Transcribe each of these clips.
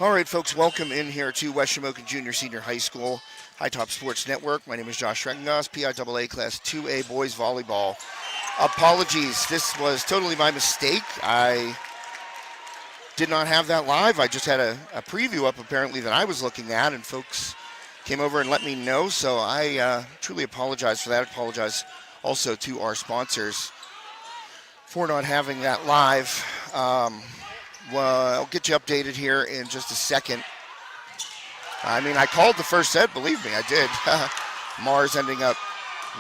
All right, folks, welcome in here to West Shamokin Junior Senior High School, High Top Sports Network. My name is Josh Schreckengoss, PIAA Class 2A Boys Volleyball. Apologies, this was totally my mistake. I did not have that live. I just had a preview up, apparently, that I was looking at, and folks came over and let me know, so I truly apologize for that. I apologize also to our sponsors for not having that live. Well, I'll get you updated here in just a second. I mean, I called the first set, believe me, I did. Mars ending up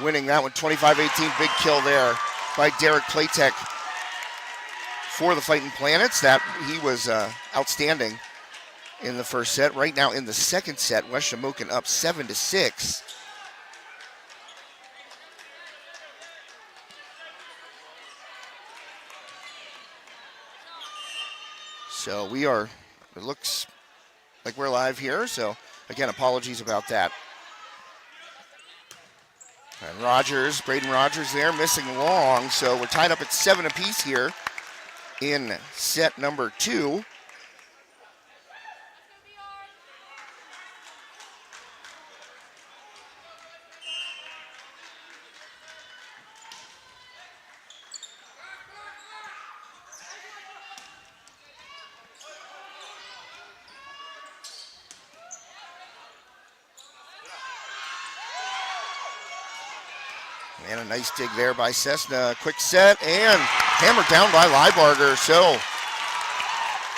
winning that one, 25-18, big kill there by Derek Platek for the Fighting Planets. That he was outstanding in the first set. Right now in the second set, West Shamokin up 7-6. So we are, it looks like we're live here, so again, apologies about that. And Rogers, Braden Rogers there, missing long, so we're tied up at 7 apiece here in set number 2. And a nice dig there by Cessna. Quick set and hammered down by Leibarger. So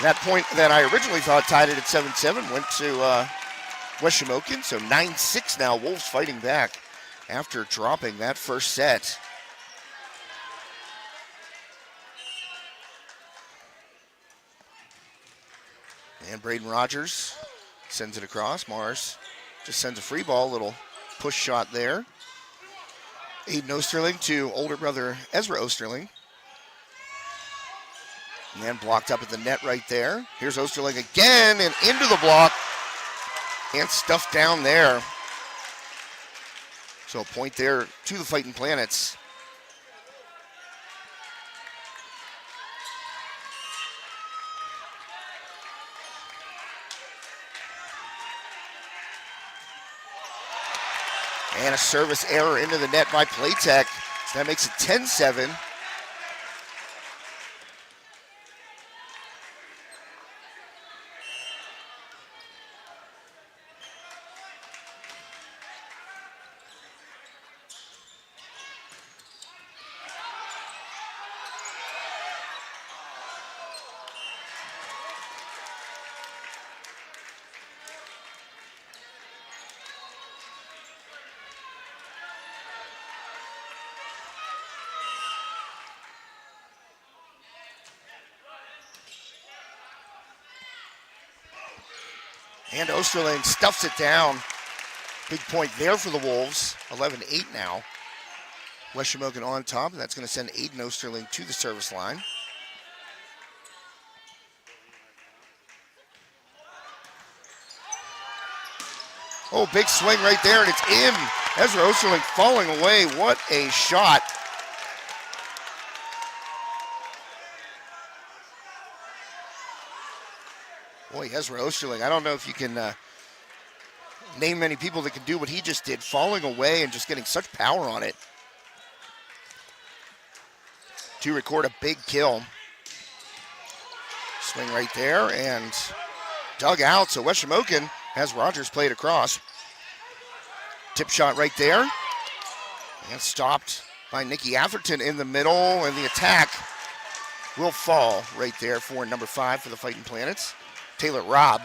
that point that I originally thought tied it at 7-7 went to West Shamokin. So 9-6 now. Wolves fighting back after dropping that first set. And Braden Rogers sends it across. Mars just sends a free ball. Little push shot there. Aiden Osterling to older brother Ezra Osterling. And then blocked up at the net right there. Here's Osterling again and into the block. And stuffed down there. So a point there to the Fighting Planets. And a service error into the net by Platek. So that makes it 10-7. And Osterling stuffs it down. Big point there for the Wolves. 11-8 now. West Shamokin on top, and that's going to send Aiden Osterling to the service line. Oh, big swing right there, and it's in. Ezra Osterling falling away. What a shot. Boy, Ezra Osterling, I don't know if you can name many people that can do what he just did, falling away and just getting such power on it to record a big kill. Swing right there and dug out, so West Shamokin has Rogers played across. Tip shot right there and stopped by Nikki Atherton in the middle, and the attack will fall right there for number 5 for the Fighting Planets. Taylor Robb.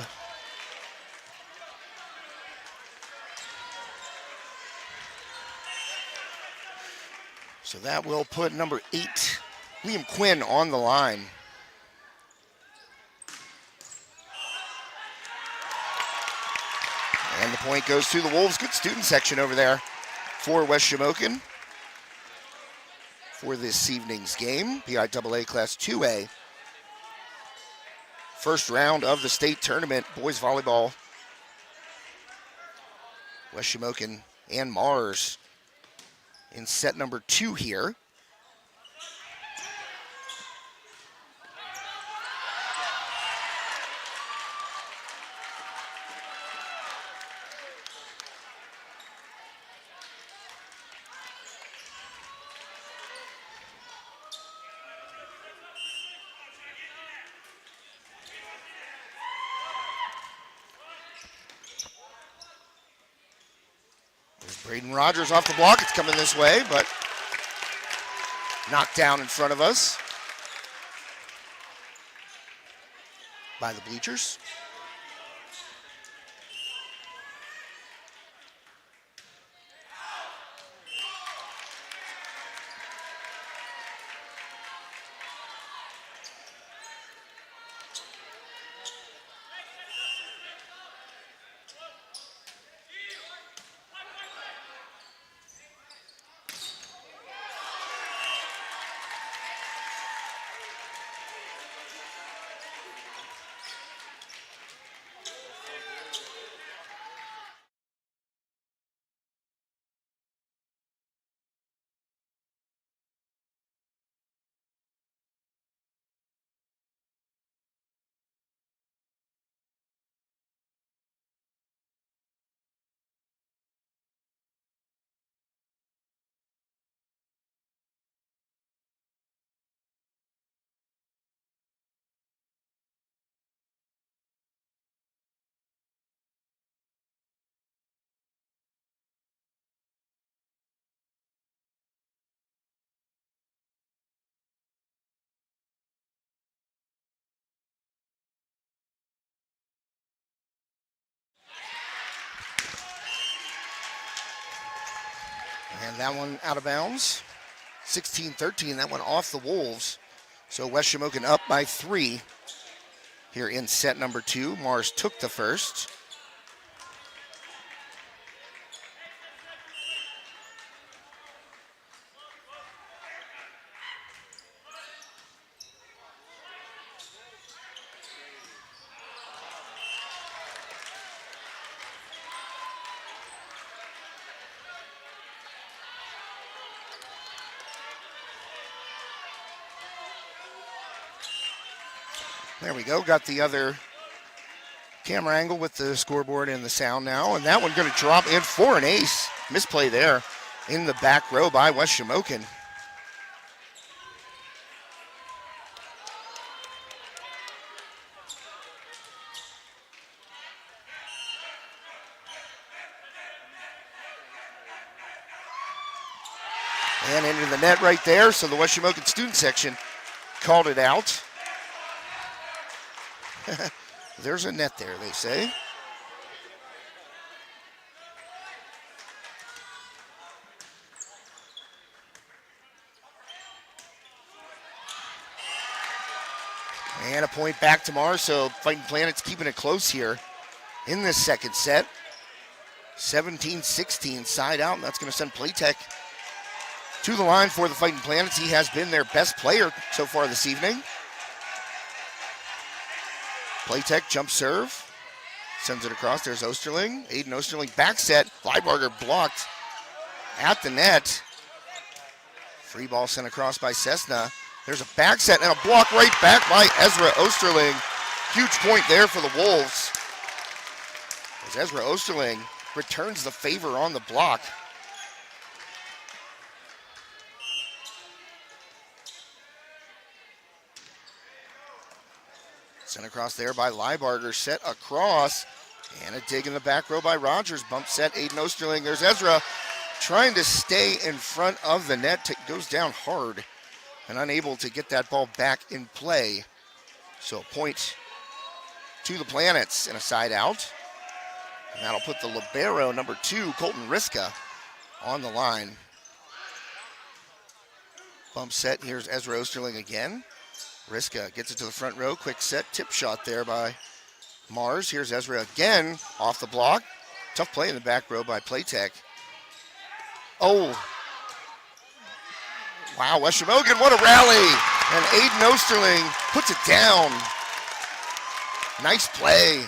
So that will put number 8, Liam Quinn, on the line. And the point goes to the Wolves. Good student section over there for West Shamokin for this evening's game. PIAA Class 2A. First round of the state tournament, boys volleyball. West Shamokin and Mars in set number 2 here. Braden Rogers off the block. It's coming this way, but knocked down in front of us by the bleachers. And that one out of bounds. 16-13, that one off the Wolves. So West Shamokin up by 3 here in set number 2. Mars took the first. There we go. Got the other camera angle with the scoreboard and the sound now. And that one going to drop in for an ace. Misplay there in the back row by West Shamokin. And into the net right there. So the West Shamokin student section called it out. There's a net there, they say. And a point back to Mars, so Fighting Planets keeping it close here in this second set. 17-16, side out, and that's going to send Playtech to the line for the Fighting Planets. He has been their best player so far this evening. Playtech jump serve, sends it across. There's Osterling. Aiden Osterling back set. Leibarger blocked at the net. Free ball sent across by Cessna. There's a back set and a block right back by Ezra Osterling. Huge point there for the Wolves, as Ezra Osterling returns the favor on the block. Sent across there by Leibarger, set across, and a dig in the back row by Rogers. Bump set, Aiden Osterling. There's Ezra trying to stay in front of the net. Goes down hard and unable to get that ball back in play. So a point to the Planets and a side out. And that'll put the libero, number 2, Colton Riska, on the line. Bump set, here's Ezra Osterling again. Riska gets it to the front row, quick set, tip shot there by Mars. Here's Ezra again, off the block. Tough play in the back row by Playtech. Oh, wow, West Shamokin, what a rally. And Aiden Osterling puts it down. Nice play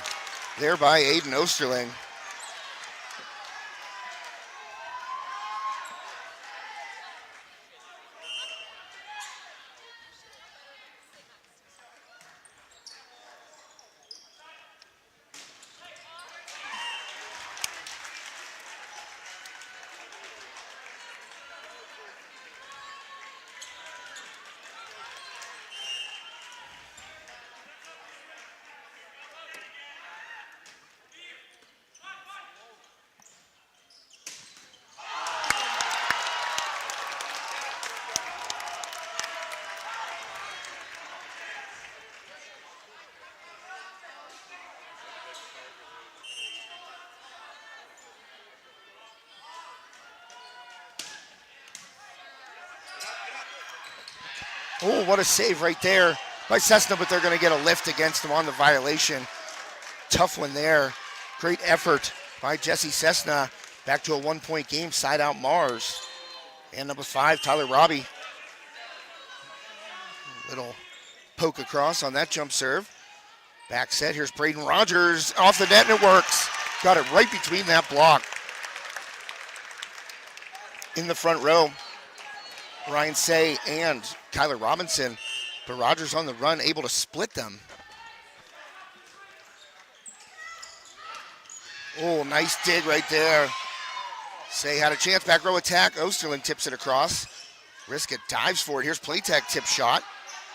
there by Aiden Osterling. Oh, what a save right there by Cessna, but they're going to get a lift against them on the violation. Tough one there. Great effort by Jesse Cessna. Back to a 1-point game, side out Mars. And number 5, Tyler Robbie. Little poke across on that jump serve. Back set, here's Braden Rogers off the net, and it works. Got it right between that block. In the front row, Ryan Say and Kyler Robinson. But Rogers on the run, able to split them. Oh, nice dig right there. Say had a chance, back row attack. Osterling tips it across. Riska dives for it. Here's Playtech tip shot.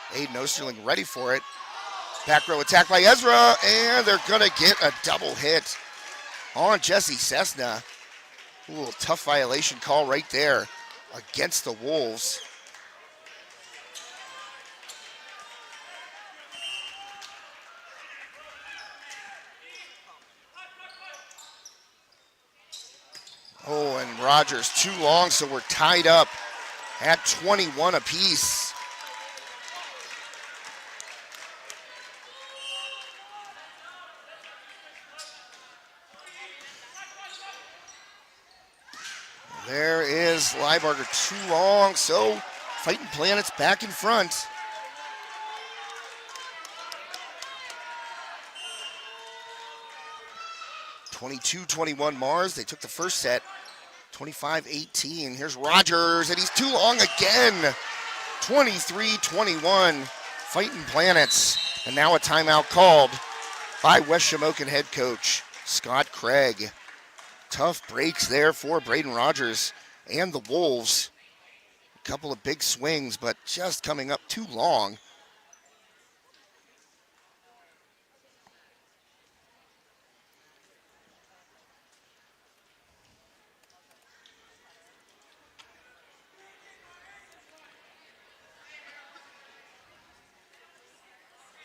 Aiden Osterling ready for it. Back row attack by Ezra, and they're gonna get a double hit on Jesse Cessna. Ooh, tough violation call right there against the Wolves. Oh, and Rogers too long, so we're tied up at 21 apiece. There is Leibarger too long, so Fighting Planets back in front. (22-21) Mars. They took the first set. 25-18. Here's Rogers, and he's too long again. 23-21. Fighting Planets. And now a timeout called by West Shamokin head coach Scott Craig. Tough breaks there for Braden Rogers and the Wolves. A couple of big swings, but just coming up too long.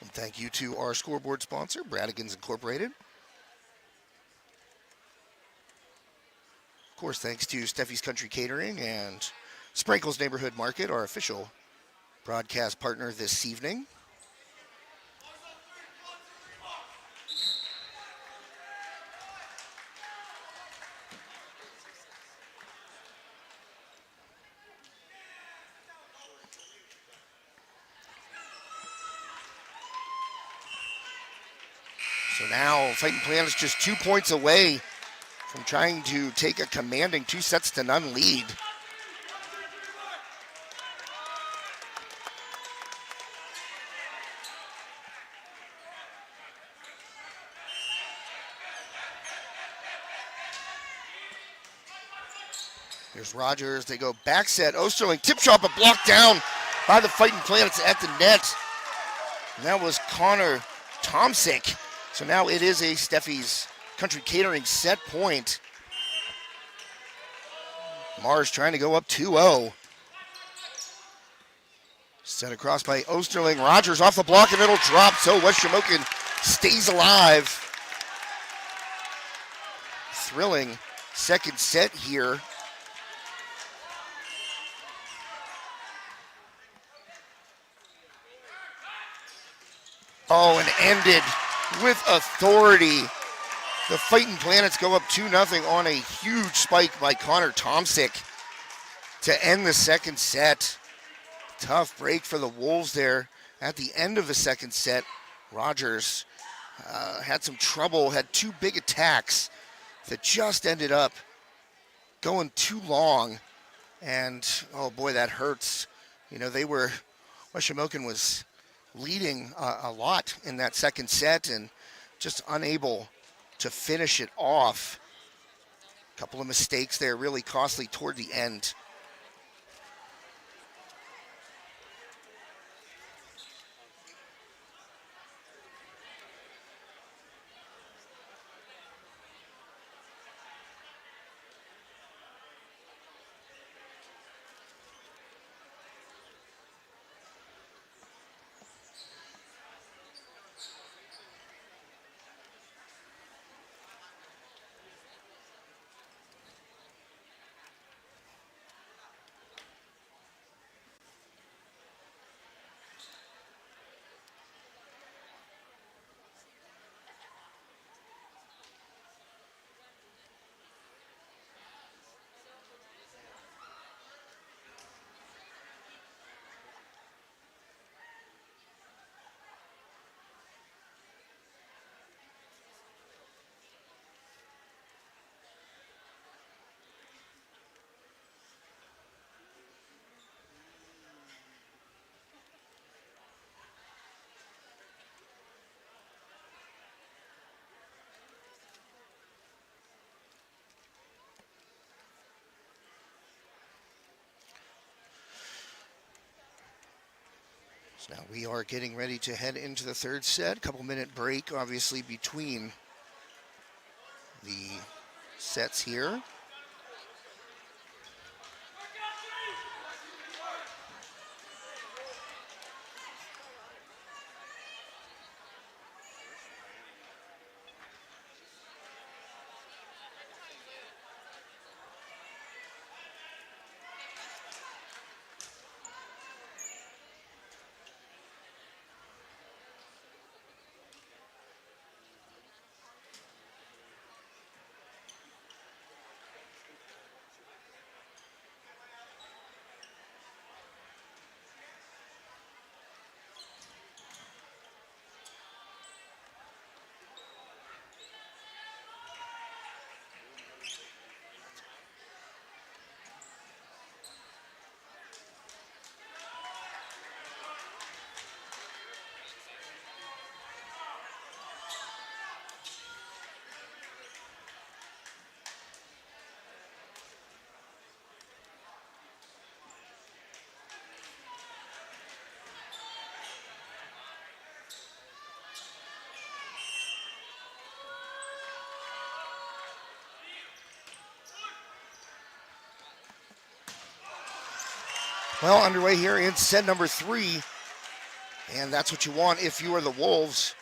And thank you to our scoreboard sponsor, Bradigans Incorporated. Of course, thanks to Steffi's Country Catering and Sprinkles Neighborhood Market, our official broadcast partner this evening. So now Fighting Planets just 2 points away from trying to take a commanding 2-0 lead. Here's Rogers. They go back set. Osterling tip shot, but blocked down by the Fighting Planets at the net. And that was Connor Tomsick. So now it is a Steffi's Country Catering set point. Mars trying to go up 2-0. Set across by Osterling. Rogers off the block, and it'll drop. So West Shamokin stays alive. Thrilling second set here. Oh, and ended with authority. The Fighting Planets go up 2-0 on a huge spike by Connor Tomsick to end the second set. Tough break for the Wolves there at the end of the second set. Rogers had some trouble, had 2 big attacks that just ended up going too long. And, oh boy, that hurts. You know, West Shamokin was leading a lot in that second set and just unable to finish it off. A couple of mistakes there, really costly toward the end. Now we are getting ready to head into the third set. Couple-minute break, obviously, between the sets here. Well, underway here in set number 3, and that's what you want if you are the Wolves.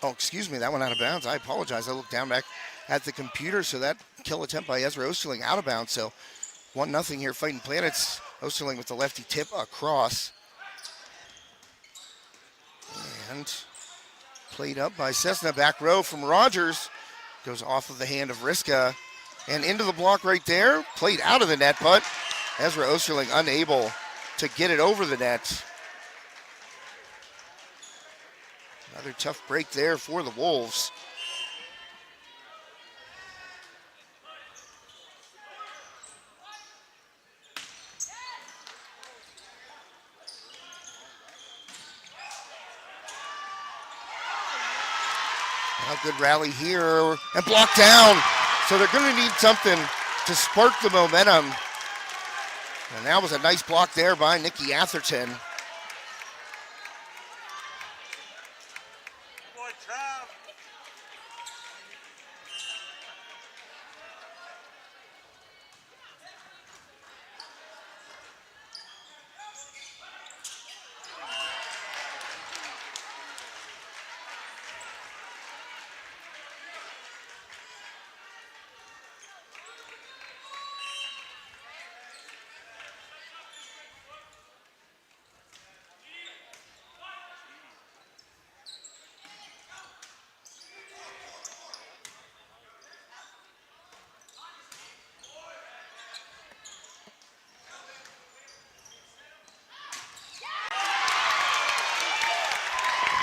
Oh, excuse me, that went out of bounds. I apologize. I looked down back at the computer, so that kill attempt by Ezra Osterling out of bounds. So 1-0 here, Fighting Planets. Osterling with the lefty tip across. And played up by Cessna, back row from Rogers. Goes off of the hand of Riska. And into the block right there. Played out of the net, but Ezra Osterling unable to get it over the net. Another tough break there for the Wolves. A good rally here and blocked down. So they're going to need something to spark the momentum. And that was a nice block there by Nikki Atherton.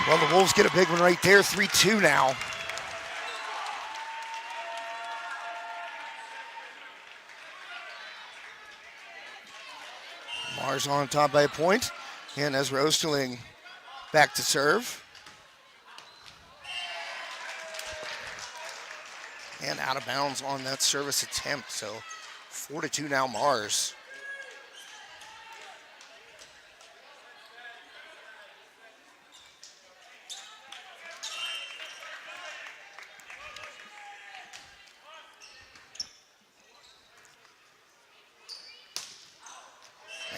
Well, the Wolves get a big one right there, 3-2 now. Mars on top by a point, and Ezra Osterling back to serve. And out of bounds on that service attempt, so 4-2 now Mars.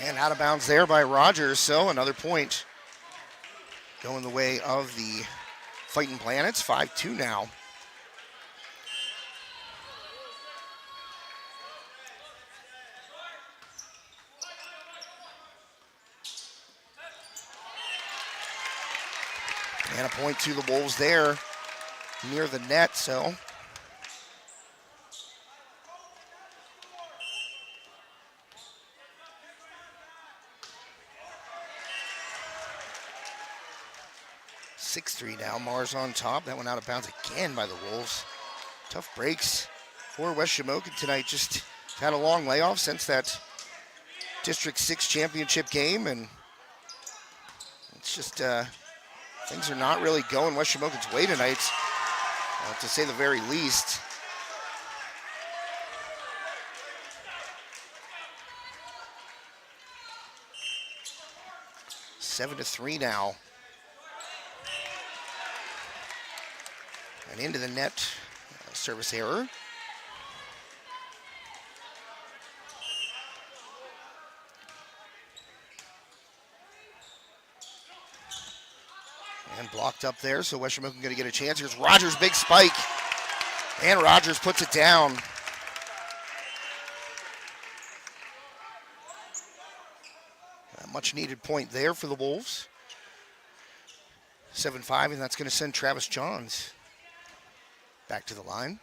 And out of bounds there by Rogers, so another point going the way of the Fighting Planets, 5-2 now. And a point to the Wolves there near the net, so. (6-3) now, Mars on top. That one out of bounds again by the Wolves. Tough breaks for West Shamokin tonight. Just had a long layoff since that District 6 championship game, and it's just things are not really going West Shamokin's way tonight, to say the very least. 7-3 now. And into the net, service error. And blocked up there, so West Shamokin going to get a chance. Here's Rogers' big spike, and Rogers puts it down. A much-needed point there for the Wolves. 7-5, and that's going to send Travis Johns back to the line.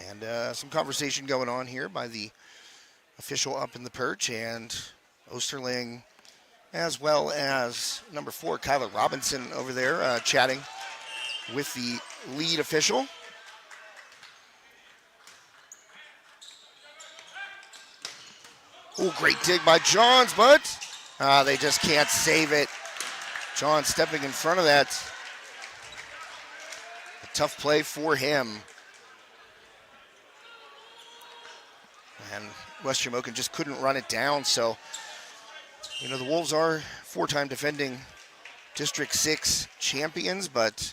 And some conversation going on here by the official up in the perch, and Osterling, as well as number 4, Kyler Robinson over there chatting with the lead official. Oh, great dig by Johns, but they just can't save it. John stepping in front of that. A tough play for him. And West Shamokin just couldn't run it down. So, you know, the Wolves are 4-time defending District 6 champions, but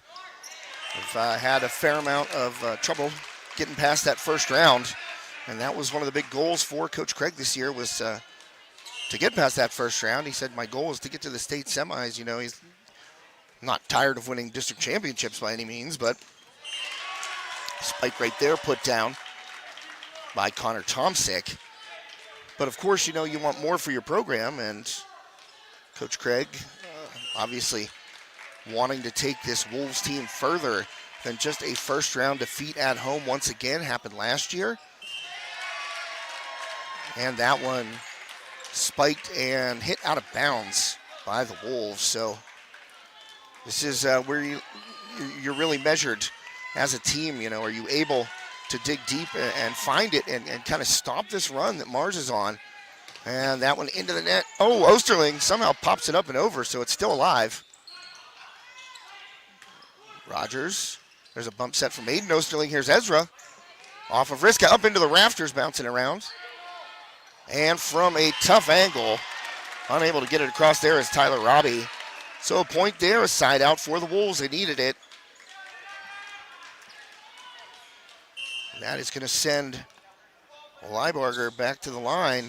have had a fair amount of trouble getting past that first round. And that was one of the big goals for Coach Craig this year, was to get past that first round. He said, my goal is to get to the state semis. You know, he's not tired of winning district championships by any means, but spike right there put down by Connor Tomsick. But of course, you know, you want more for your program, and Coach Craig obviously wanting to take this Wolves team further than just a first round defeat at home once again. Happened last year. And that one spiked and hit out of bounds by the Wolves. So this is where you're really measured as a team. You know, are you able to dig deep and find it and kind of stop this run that Mars is on? And that one into the net. Oh, Osterling somehow pops it up and over, so it's still alive. Rogers. There's a bump set from Aiden Osterling. Here's Ezra. Off of Riska, up into the rafters, bouncing around. And from a tough angle, unable to get it across there is Tyler Robbie. So a point there, a side out for the Wolves. They needed it. And that is going to send Leibarger back to the line.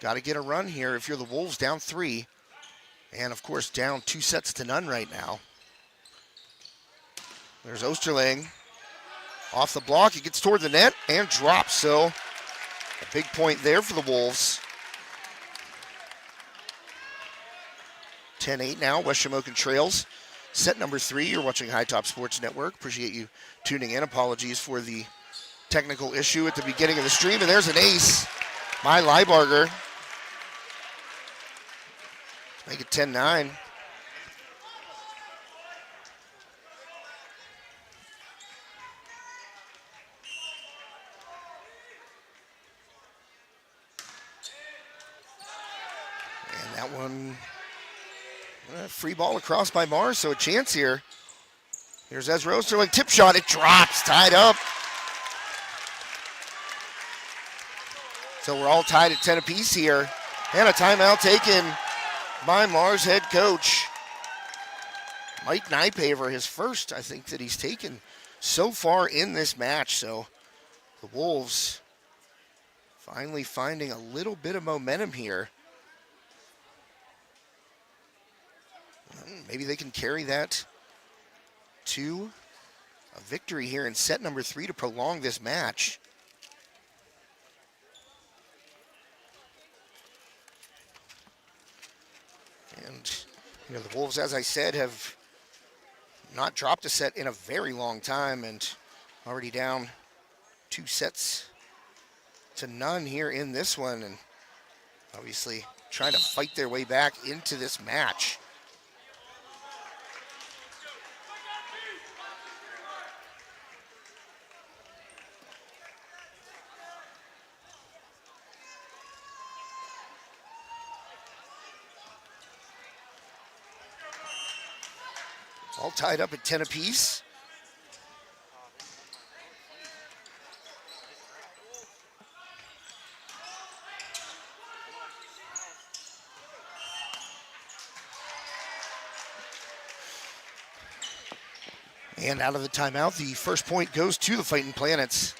Got to get a run here if you're the Wolves, down 3. And, of course, down 2-0 right now. There's Osterling. Off the block, he gets toward the net and drops. So a big point there for the Wolves. 10-8 now, West Shamokin trails. Set number 3, you're watching High Top Sports Network. Appreciate you tuning in. Apologies for the technical issue at the beginning of the stream. And there's an ace by Leibarger. Make it 10-9. And that one, free ball across by Mars, so a chance here. Here's Ezra Osterling, tip shot, it drops, tied up. So we're all tied at 10 apiece here. And a timeout taken by Mars head coach Mike Nypaver, his first, I think, that he's taken so far in this match. So the Wolves finally finding a little bit of momentum here. Maybe they can carry that to a victory here in set number 3 to prolong this match. And, you know, the Wolves, as I said, have not dropped a set in a very long time, and already down 2-0 here in this one, and obviously trying to fight their way back into this match. All tied up at 10 apiece. And out of the timeout, the first point goes to the Fighting Planets.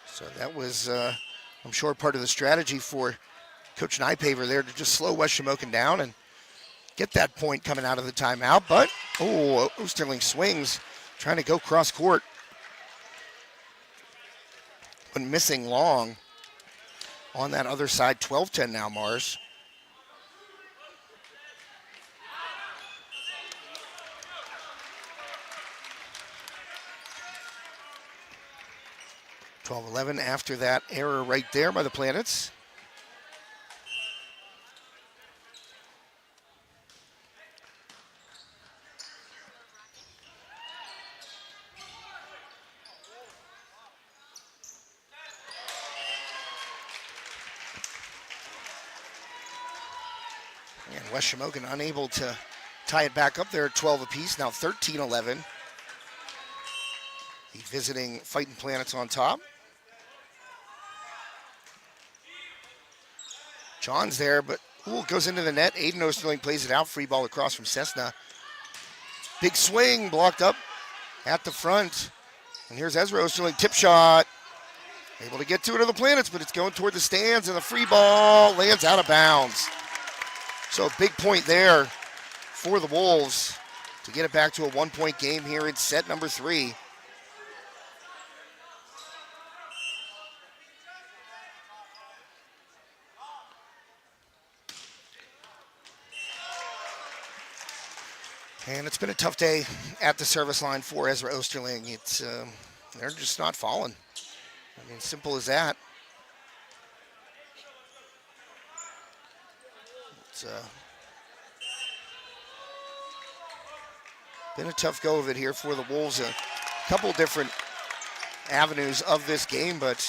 So that was, I'm sure, part of the strategy for Coach Nypaver there to just slow West Shamokin down and get that point coming out of the timeout. But, Osterling swings, trying to go cross court. But missing long on that other side. 12-10 now, Mars. (12-11) after that error right there by the Planets. And West Shamokin unable to tie it back up there at 12 apiece. Now 13-11. The visiting Fighting Planets on top. John's there, but goes into the net. Aiden Osterling plays it out. Free ball across from Cessna. Big swing, blocked up at the front. And here's Ezra Osterling, tip shot. Able to get to it to the Planets, but it's going toward the stands, and the free ball lands out of bounds. So a big point there for the Wolves to get it back to a one-point game here in set number 3. And it's been a tough day at the service line for Ezra Osterling. It's they're just not falling. I mean, simple as that. It's been a tough go of it here for the Wolves. A couple different avenues of this game, but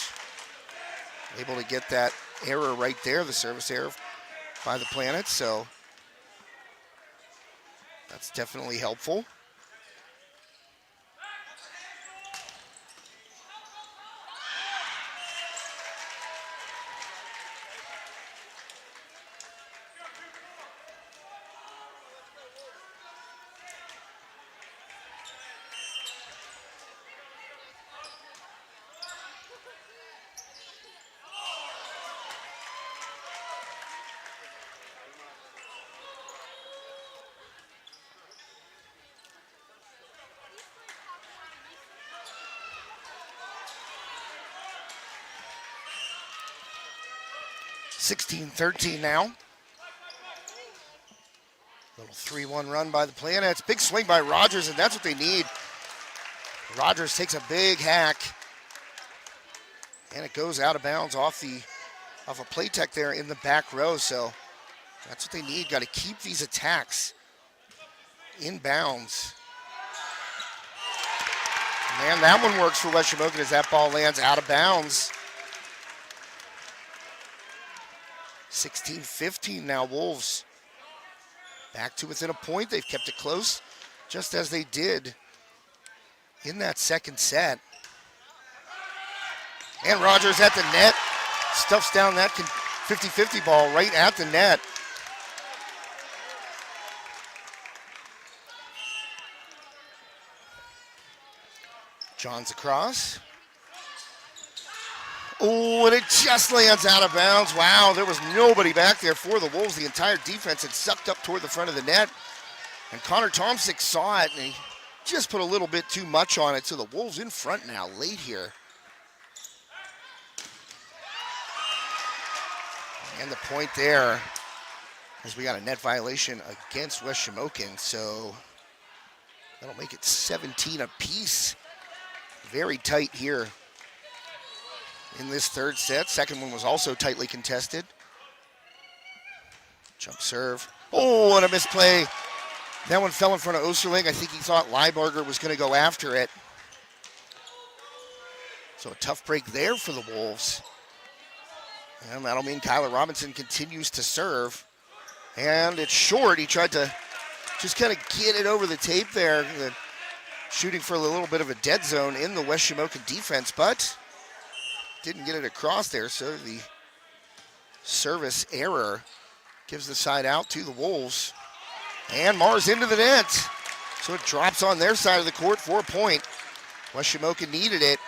able to get that error right there, the service error by the Planets. So that's definitely helpful. (16-13) now. Little 3-1 run by the Planets. Big swing by Rogers, and that's what they need. Rogers takes a big hack, and it goes out of bounds off a play tech there in the back row. So that's what they need. Got to keep these attacks in bounds. Man, that one works for West Shamokin as that ball lands out of bounds. 16-15 now, Wolves back to within a point. They've kept it close, just as they did in that second set. And Rogers at the net, stuffs down that 50-50 ball right at the net. John's across. Oh, and it just lands out of bounds. Wow, there was nobody back there for the Wolves. The entire defense had sucked up toward the front of the net. And Connor Tomczyk saw it, and he just put a little bit too much on it. So the Wolves in front now, late here. And the point there, as we got a net violation against West Shamokin. So that'll make it 17 apiece. Very tight here in this third set. Second one was also tightly contested. Jump serve. Oh, and a misplay. That one fell in front of Osterling. I think he thought Leibarger was going to go after it. So a tough break there for the Wolves. And that'll mean Kyler Robinson continues to serve. And it's short. He tried to just kind of get it over the tape there. Shooting for a little bit of a dead zone in the West Shamokin defense, but didn't get it across there, so the service error gives the side out to the Wolves. And Mars into the net. So it drops on their side of the court for a point. West Shamokin needed it.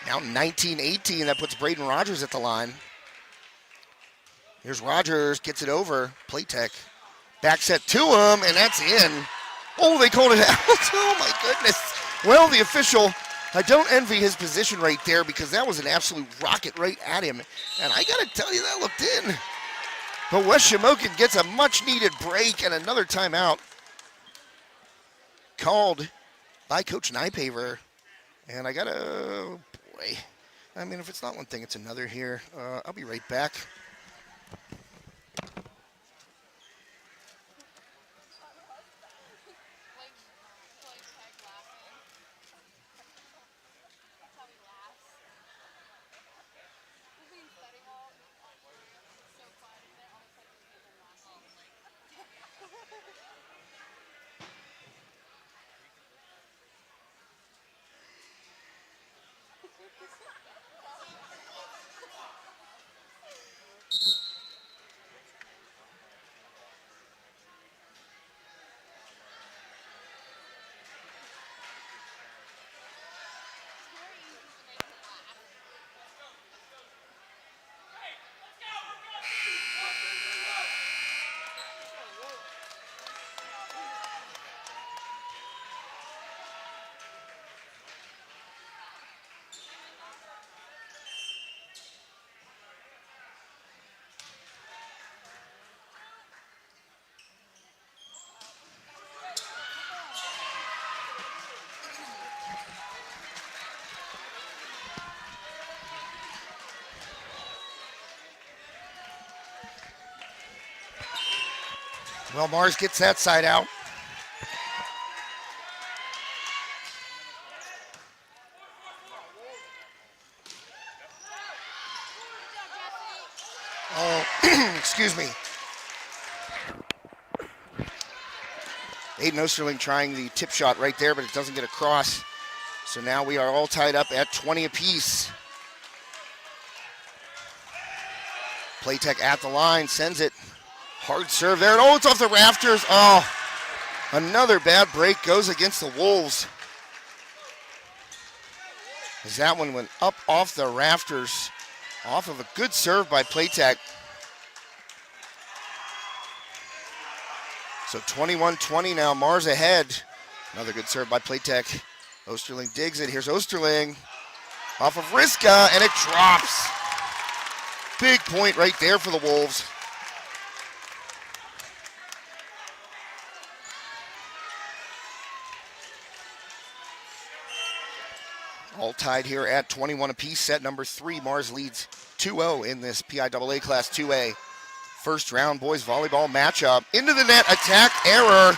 Now 19-18, that puts Braden Rogers at the line. Here's Rogers, gets it over. Playtech. Back set to him, and that's in. Oh, they called it out. Oh, my goodness. Well, the official, I don't envy his position right there because that was an absolute rocket right at him. And I got to tell you, that looked in. But West Shamokin gets a much-needed break and another timeout called by Coach Nypaver. And I got to, oh boy. I mean, if it's not one thing, it's another here. I'll be right back. Well, Mars gets that side out. Oh, excuse me. Aiden Osterling trying the tip shot right there, but it doesn't get across. So now we are all tied up at 20 apiece. Playtech at the line, sends it. Hard serve there. Oh, it's off the rafters. Oh, another bad break goes against the Wolves. As that one went up off the rafters, off of a good serve by Playtech. So 21-20 now, Mars ahead. Another good serve by Playtech. Osterling digs it. Here's Osterling off of Riska, and it drops. Big point right there for the Wolves. All tied here at 21 apiece. Set number 3. Mars leads 2-0 in this PIAA Class 2A first round boys volleyball matchup. Into the net, attack, error.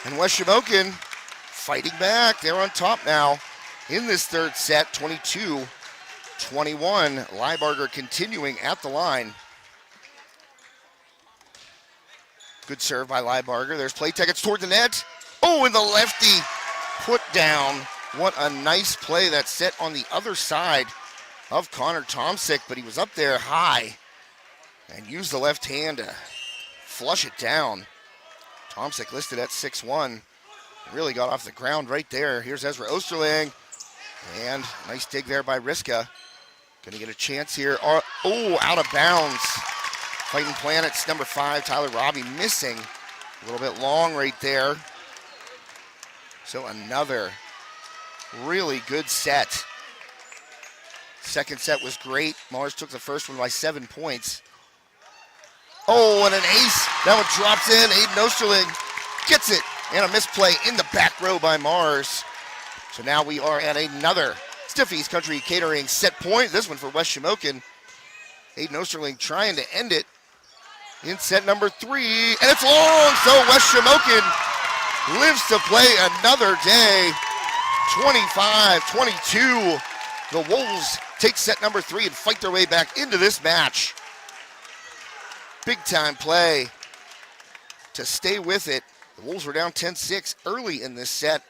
And West Shamokin fighting back. They're on top now in this third set, 22-21. Leibarger continuing at the line. Good serve by Leibarger. There's Playtech. It's toward the net. Oh, and the lefty put down. What a nice play that set on the other side of Connor Tomsick, but he was up there high and used the left hand to flush it down. Tomsick listed at 6'1". Really got off the ground right there. Here's Ezra Osterling. And nice dig there by Riska. Gonna get a chance here. Oh, out of bounds. Fighting Planets, number 5, Tyler Robbie missing. A little bit long right there. So another really good set. Second set was great. Mars took the first one by 7 points. Oh, and an ace. That one drops in. Aiden Osterling gets it. And a misplay in the back row by Mars. So now we are at another Stiffy's Country Catering set point. This one for West Shamokin. Aiden Osterling trying to end it in set number 3. And it's long. So West Shamokin lives to play another day. 25-22. The Wolves take set number 3 and fight their way back into this match. Big time play to stay with it. The Wolves were down 10-6 early in this set,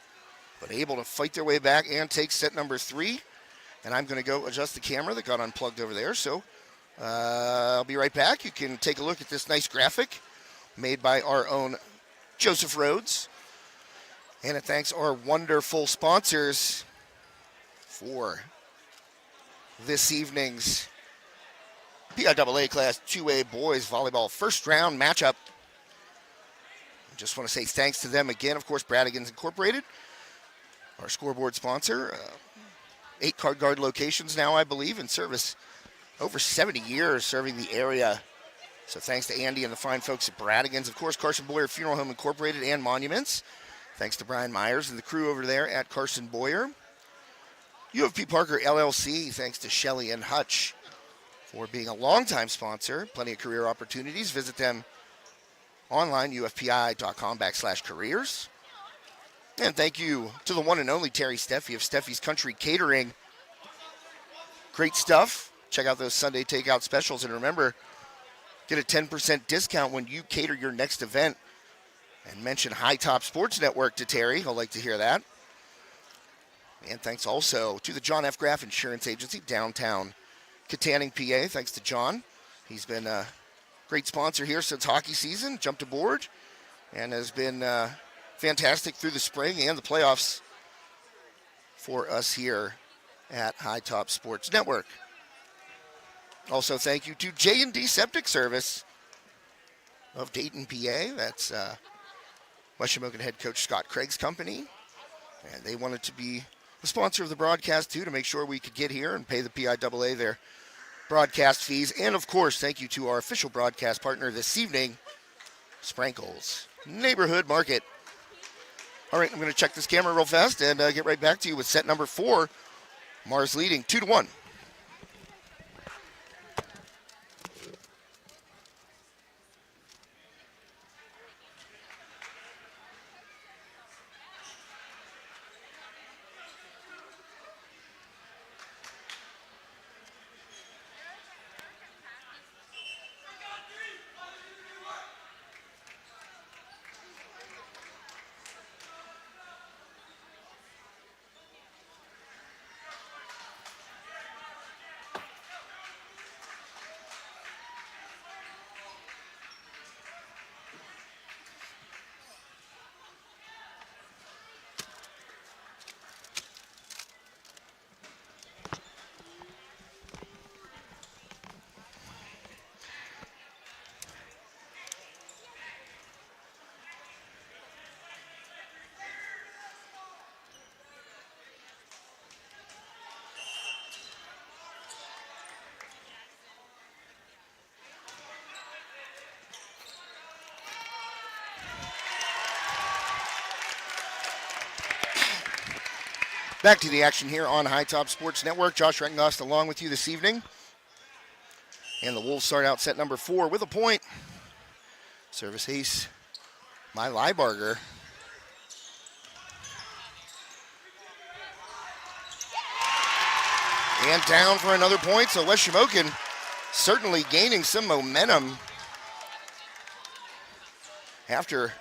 but able to fight their way back and take set number 3. And I'm going to go adjust the camera that got unplugged over there. So I'll be right back. You can take a look at this nice graphic made by our own Joseph Rhodes. And it thanks our wonderful sponsors for this evening's PIAA Class 2A Boys Volleyball first round matchup. Just want to say thanks to them again. Of course, Bradigans Incorporated, our scoreboard sponsor. 8 card guard locations now, I believe, in service. Over 70 years serving the area. So thanks to Andy and the fine folks at Bradigans. Of course, Carson Boyer Funeral Home Incorporated and Monuments. Thanks to Brian Myers and the crew over there at Carson Boyer. U of P Parker LLC, thanks to Shelley and Hutch for being a longtime sponsor. Plenty of career opportunities. Visit them online, ufpi.com/careers. And thank you to the one and only Terry Steffi of Steffi's Country Catering. Great stuff. Check out those Sunday takeout specials. And remember, get a 10% discount when you cater your next event. And mention High Top Sports Network to Terry. He'll like to hear that. And thanks also to the John F. Graff Insurance Agency, downtown Katanning, PA. Thanks to John. He's been a great sponsor here since hockey season. Jumped aboard and has been fantastic through the spring and the playoffs for us here at High Top Sports Network. Also, thank you to J&D Septic Service of Dayton, PA. That's West Shamokin head coach Scott Craig's company. And they wanted to be the sponsor of the broadcast, too, to make sure we could get here and pay the PIAA their broadcast fees. And, of course, thank you to our official broadcast partner this evening, Sprankles Neighborhood Market. All right, I'm going to check this camera real fast and get right back to you with set number 4. Mars leading 2-1. Back to the action here on High Top Sports Network. Josh Rettengost along with you this evening. And the Wolves start out set number 4 with a point. Service ace, my Leibarger. And down for another point. So West Shamokin certainly gaining some momentum after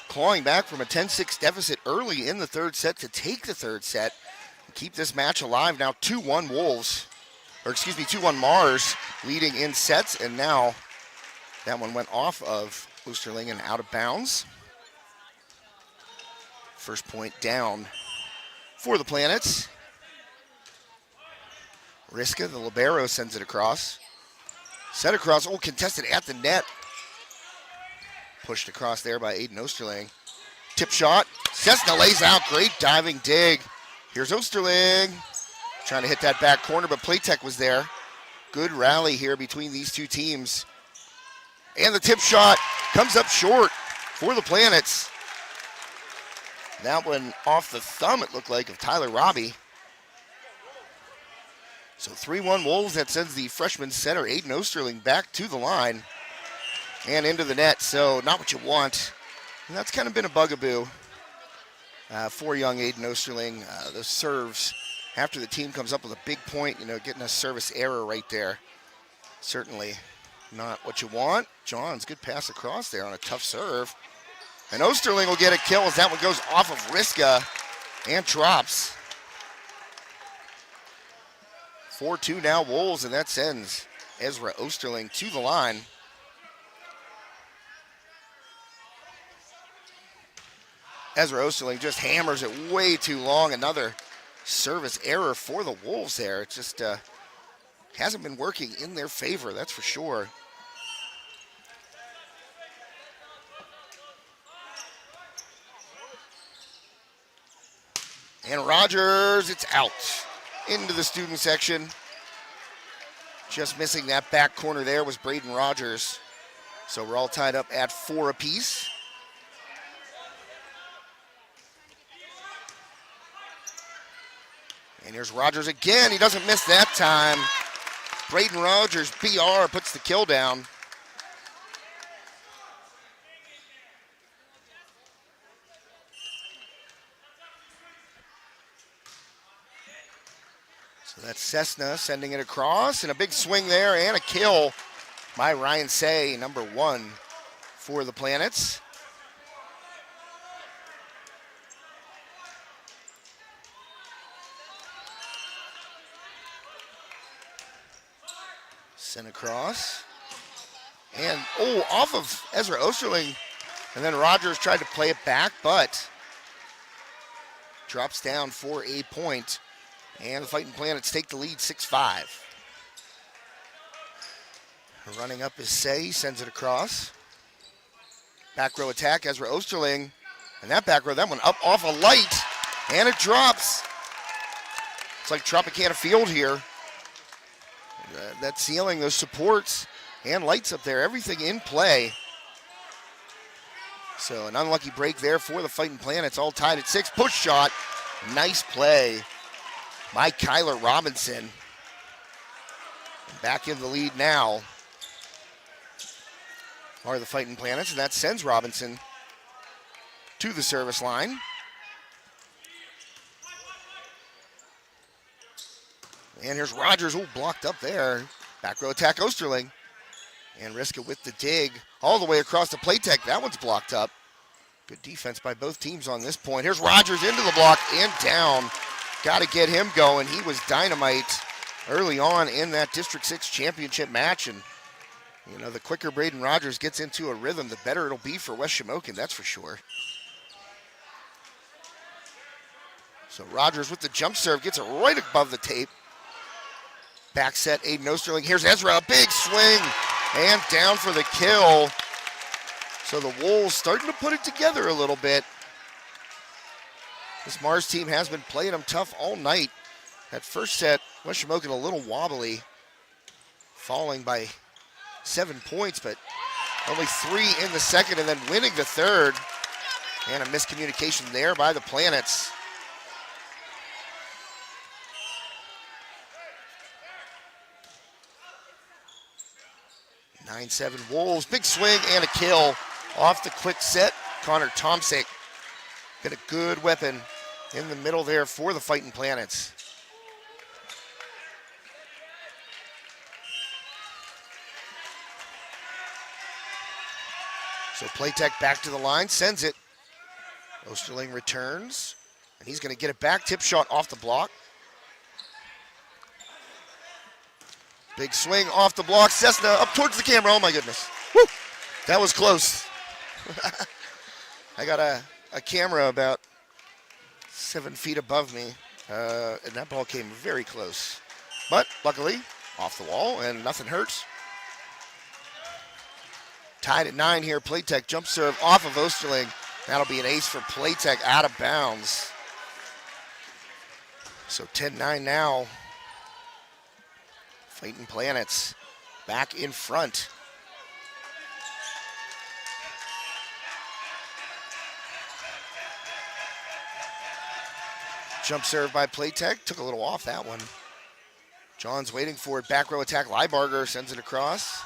clawing back from a 10-6 deficit early in the third set to take the third set and keep this match alive. Now 2-1 Wolves, or excuse me, 2-1 Mars leading in sets, and now that one went off of Oosterling and out of bounds. First point down for the Planets. Riska, the libero, sends it across. Set across, contested at the net. Pushed across there by Aiden Oosterling. Tip shot. Cessna lays out. Great diving dig. Here's Oosterling. Trying to hit that back corner, but Playtech was there. Good rally here between these two teams. And the tip shot comes up short for the Planets. That one off the thumb, it looked like, of Tyler Robbie. So 3-1 Wolves. That sends the freshman center, Aiden Oosterling, back to the line and into the net. So not what you want. And that's kind of been a bugaboo for young Aiden Oosterling. Those serves, after the team comes up with a big point, getting a service error right there. Certainly not what you want. Johns, good pass across there on a tough serve. And Oosterling will get a kill as that one goes off of Riska and drops. 4-2 now Wolves, and that sends Ezra Oosterling to the line. Ezra Osterling just hammers it way too long. Another service error for the Wolves there. It just hasn't been working in their favor, that's for sure. And Rogers, it's out into the student section. Just missing that back corner there was Braden Rogers. So we're all tied up at 4 apiece. And here's Rogers again. He doesn't miss that time. Braden Rogers, PR, puts the kill down. So that's Cessna sending it across, and a big swing there and a kill by Ryan Say, number 1 for the Planets. Sent across. And, off of Ezra Osterling. And then Rogers tried to play it back, but drops down for a point. And the Fighting Planets take the lead 6-5. Running up is Say, sends it across. Back row attack, Ezra Osterling. And that back row, that one up off a light. And it drops. It's like Tropicana Field here. That ceiling, those supports, and lights up there, everything in play. So an unlucky break there for the Fighting Planets, all tied at 6. Push shot, nice play by Kyler Robinson. Back in the lead now are the Fighting Planets, and that sends Robinson to the service line. And here's Rogers, blocked up there. Back row attack, Osterling. And Riska with the dig all the way across the play tech. That one's blocked up. Good defense by both teams on this point. Here's Rogers into the block and down. Got to get him going. He was dynamite early on in that District 6 championship match. And, the quicker Braden Rogers gets into a rhythm, the better it'll be for West Shamokin, that's for sure. So Rogers with the jump serve, gets it right above the tape. Back set, Aiden Osterling. Here's Ezra, a big swing, and down for the kill. So the Wolves starting to put it together a little bit. This Mars team has been playing them tough all night. That first set, West Shamokin a little wobbly, falling by 7 points, but only 3 in the second, and then winning the third. And a miscommunication there by the Planets. Nine-7 Wolves, big swing and a kill off the quick set. Connor Tomsick got a good weapon in the middle there for the Fighting Planets. So Playtech back to the line, sends it. Osterling returns, and he's going to get it back. Tip shot off the block. Big swing off the block. Cessna up towards the camera. Oh, my goodness. Woo! That was close. I got a camera about 7 feet above me, and that ball came very close. But luckily, off the wall, and nothing hurts. Tied at 9 here. Playtech jump serve off of Osterling. That'll be an ace for Playtech out of bounds. So 10-9 now. Fighting Planets back in front. Jump serve by Playtech. Took a little off that one. John's waiting for it. Back row attack. Leibarger sends it across.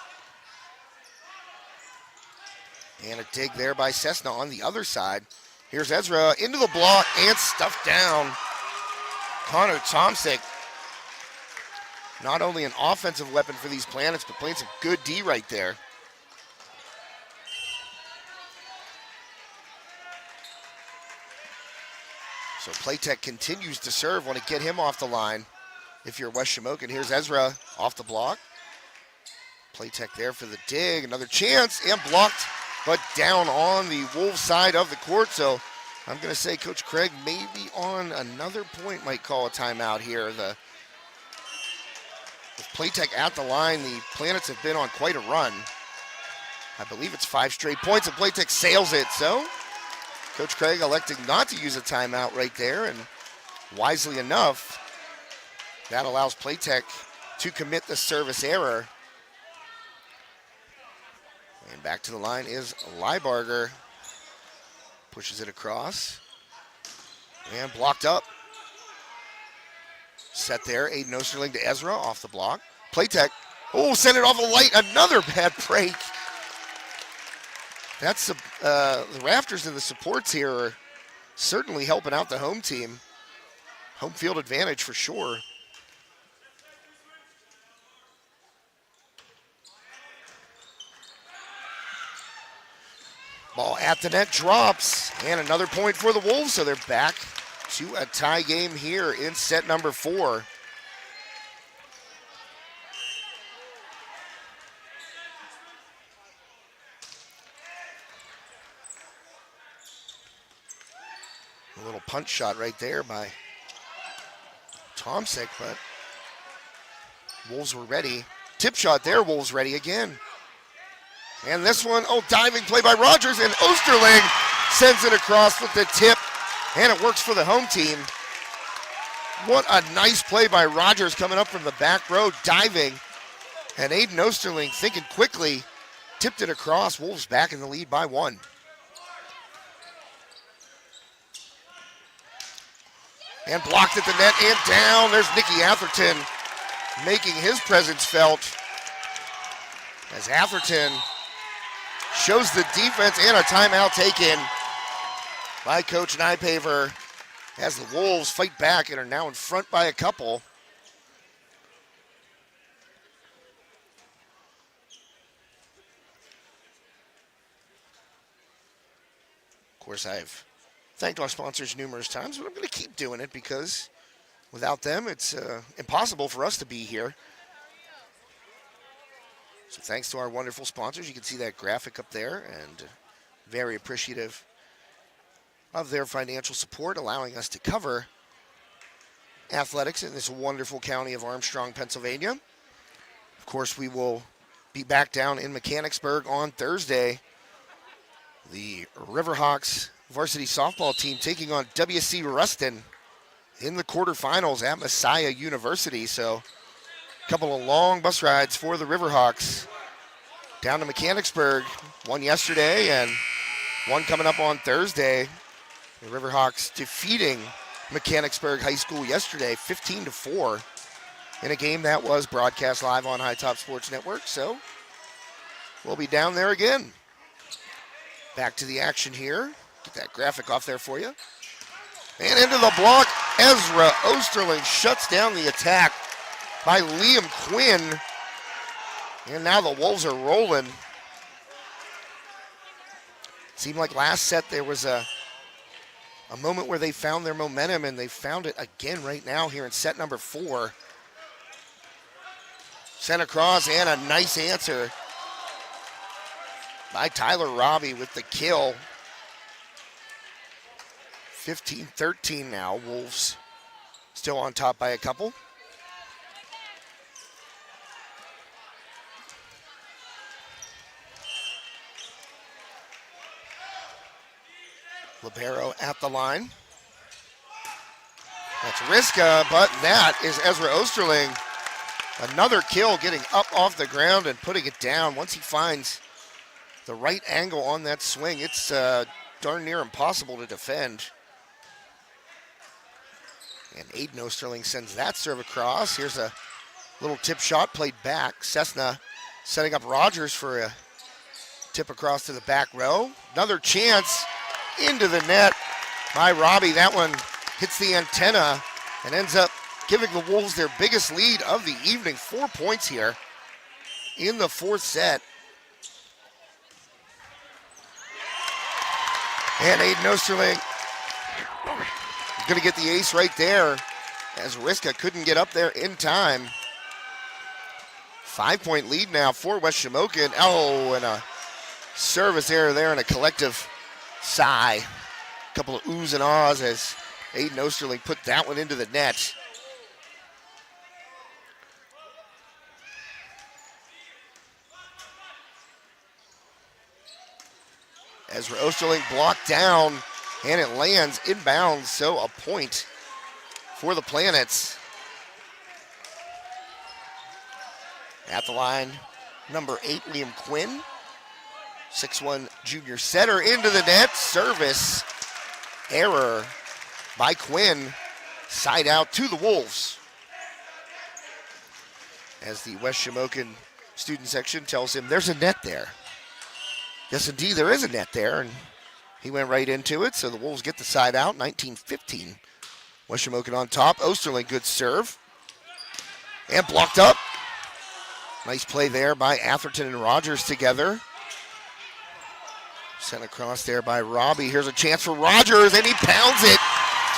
And a dig there by Cessna on the other side. Here's Ezra into the block and stuffed down. Connor Tomsick. Not only an offensive weapon for these Planets, but playing some good D right there. So Playtech continues to serve. Want to get him off the line if you're West Shamokin. Here's Ezra off the block. Playtech there for the dig. Another chance and blocked, but down on the Wolves side of the court. So I'm going to say Coach Craig maybe on another point might call a timeout here. With Playtech at the line, the Planets have been on quite a run. I believe it's 5 straight points, and Playtech sails it. So Coach Craig electing not to use a timeout right there, and wisely enough, that allows Playtech to commit the service error. And back to the line is Leibarger. Pushes it across. And blocked up. Set there. Aiden Osterling to Ezra off the block. Playtech. Oh, sent it off the light. Another bad break. That's the rafters and the supports here are certainly helping out the home team. Home field advantage for sure. Ball at the net drops, and another point for the Wolves, so they're back to a tie game here in set number 4. A little punch shot right there by Tomczyk, but Wolves were ready. Tip shot there, Wolves ready again. And this one, diving play by Rogers, and Osterling sends it across with the tip, and it works for the home team. What a nice play by Rogers coming up from the back row, diving. And Aiden Osterling thinking quickly, tipped it across. Wolves back in the lead by 1. And blocked at the net and down. There's Nicky Atherton making his presence felt as Atherton shows the defense, and a timeout taken by Coach Nypaver as the Wolves fight back and are now in front by a couple. Of course, I've thanked our sponsors numerous times, but I'm going to keep doing it because without them, it's impossible for us to be here. So thanks to our wonderful sponsors. You can see that graphic up there, and very appreciative of their financial support, allowing us to cover athletics in this wonderful county of Armstrong, Pennsylvania. Of course, we will be back down in Mechanicsburg on Thursday. The Riverhawks varsity softball team taking on WC Ruston in the quarterfinals at Messiah University. So a couple of long bus rides for the Riverhawks down to Mechanicsburg. One yesterday and one coming up on Thursday. The Riverhawks defeating Mechanicsburg High School yesterday 15-4 in a game that was broadcast live on High Top Sports Network. So we'll be down there again. Back to the action here. Get that graphic off there for you. And into the block, Ezra Osterling shuts down the attack by Liam Quinn. And now the Wolves are rolling. Seemed like last set there was a moment where they found their momentum, and they found it again right now here in set number 4. Sent across, and a nice answer by Tyler Robbie with the kill. 15-13 now. Wolves still on top by a couple. Libero at the line. That's Riska, but that is Ezra Osterling. Another kill, getting up off the ground and putting it down. Once he finds the right angle on that swing, it's darn near impossible to defend. And Aiden Osterling sends that serve across. Here's a little tip shot played back. Cessna setting up Rogers for a tip across to the back row. Another chance into the net by Robbie. That one hits the antenna and ends up giving the Wolves their biggest lead of the evening. 4 points here in the 4th set. And Aiden Osterling going to get the ace right there as Riska couldn't get up there in time. 5-point lead now for West Shamokin. Oh, and a service error there and a collective sigh A couple of oohs and ahs as Aiden Osterling put that one into the net. Ezra Osterling blocked down, and it lands inbounds, so a point for the Planets. At the line, number 8, Liam Quinn. 6'1" junior setter into the net. Service error by Quinn. Side out to the Wolves. As the West Shamokin student section tells him there's a net there. Yes, indeed, there is a net there, and he went right into it, so the Wolves get the side out, 19-15. West Shamokin on top. Osterling, good serve. And blocked up. Nice play there by Atherton and Rogers together. Sent across there by Robbie. Here's a chance for Rogers, and he pounds it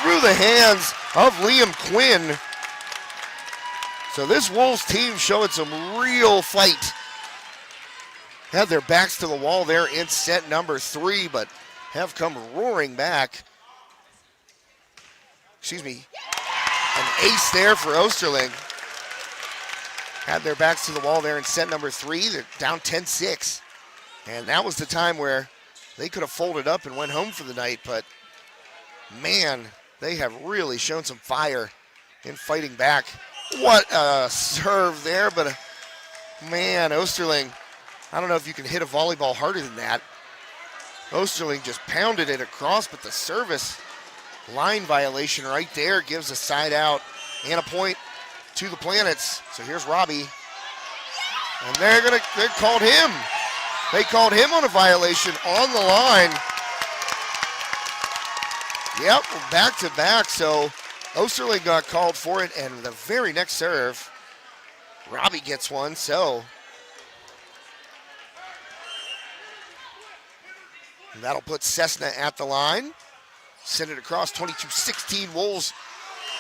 through the hands of Liam Quinn. So this Wolves team showing some real fight. Had their backs to the wall there in set number 3, but have come roaring back. Excuse me. An ace there for Osterling. Had their backs to the wall there in set number 3. They're down 10-6. And that was the time where they could have folded up and went home for the night, but man, they have really shown some fire in fighting back. What a serve there, but man, Osterling, I don't know if you can hit a volleyball harder than that. Osterling just pounded it across, but the service line violation right there gives a side out and a point to the Planets. So here's Robbie, and they called him. They called him on a violation on the line. Yep, back to back. So Osterling got called for it, and the very next serve, Robbie gets one. So that'll put Cessna at the line. Send it across, 22-16 Wolves,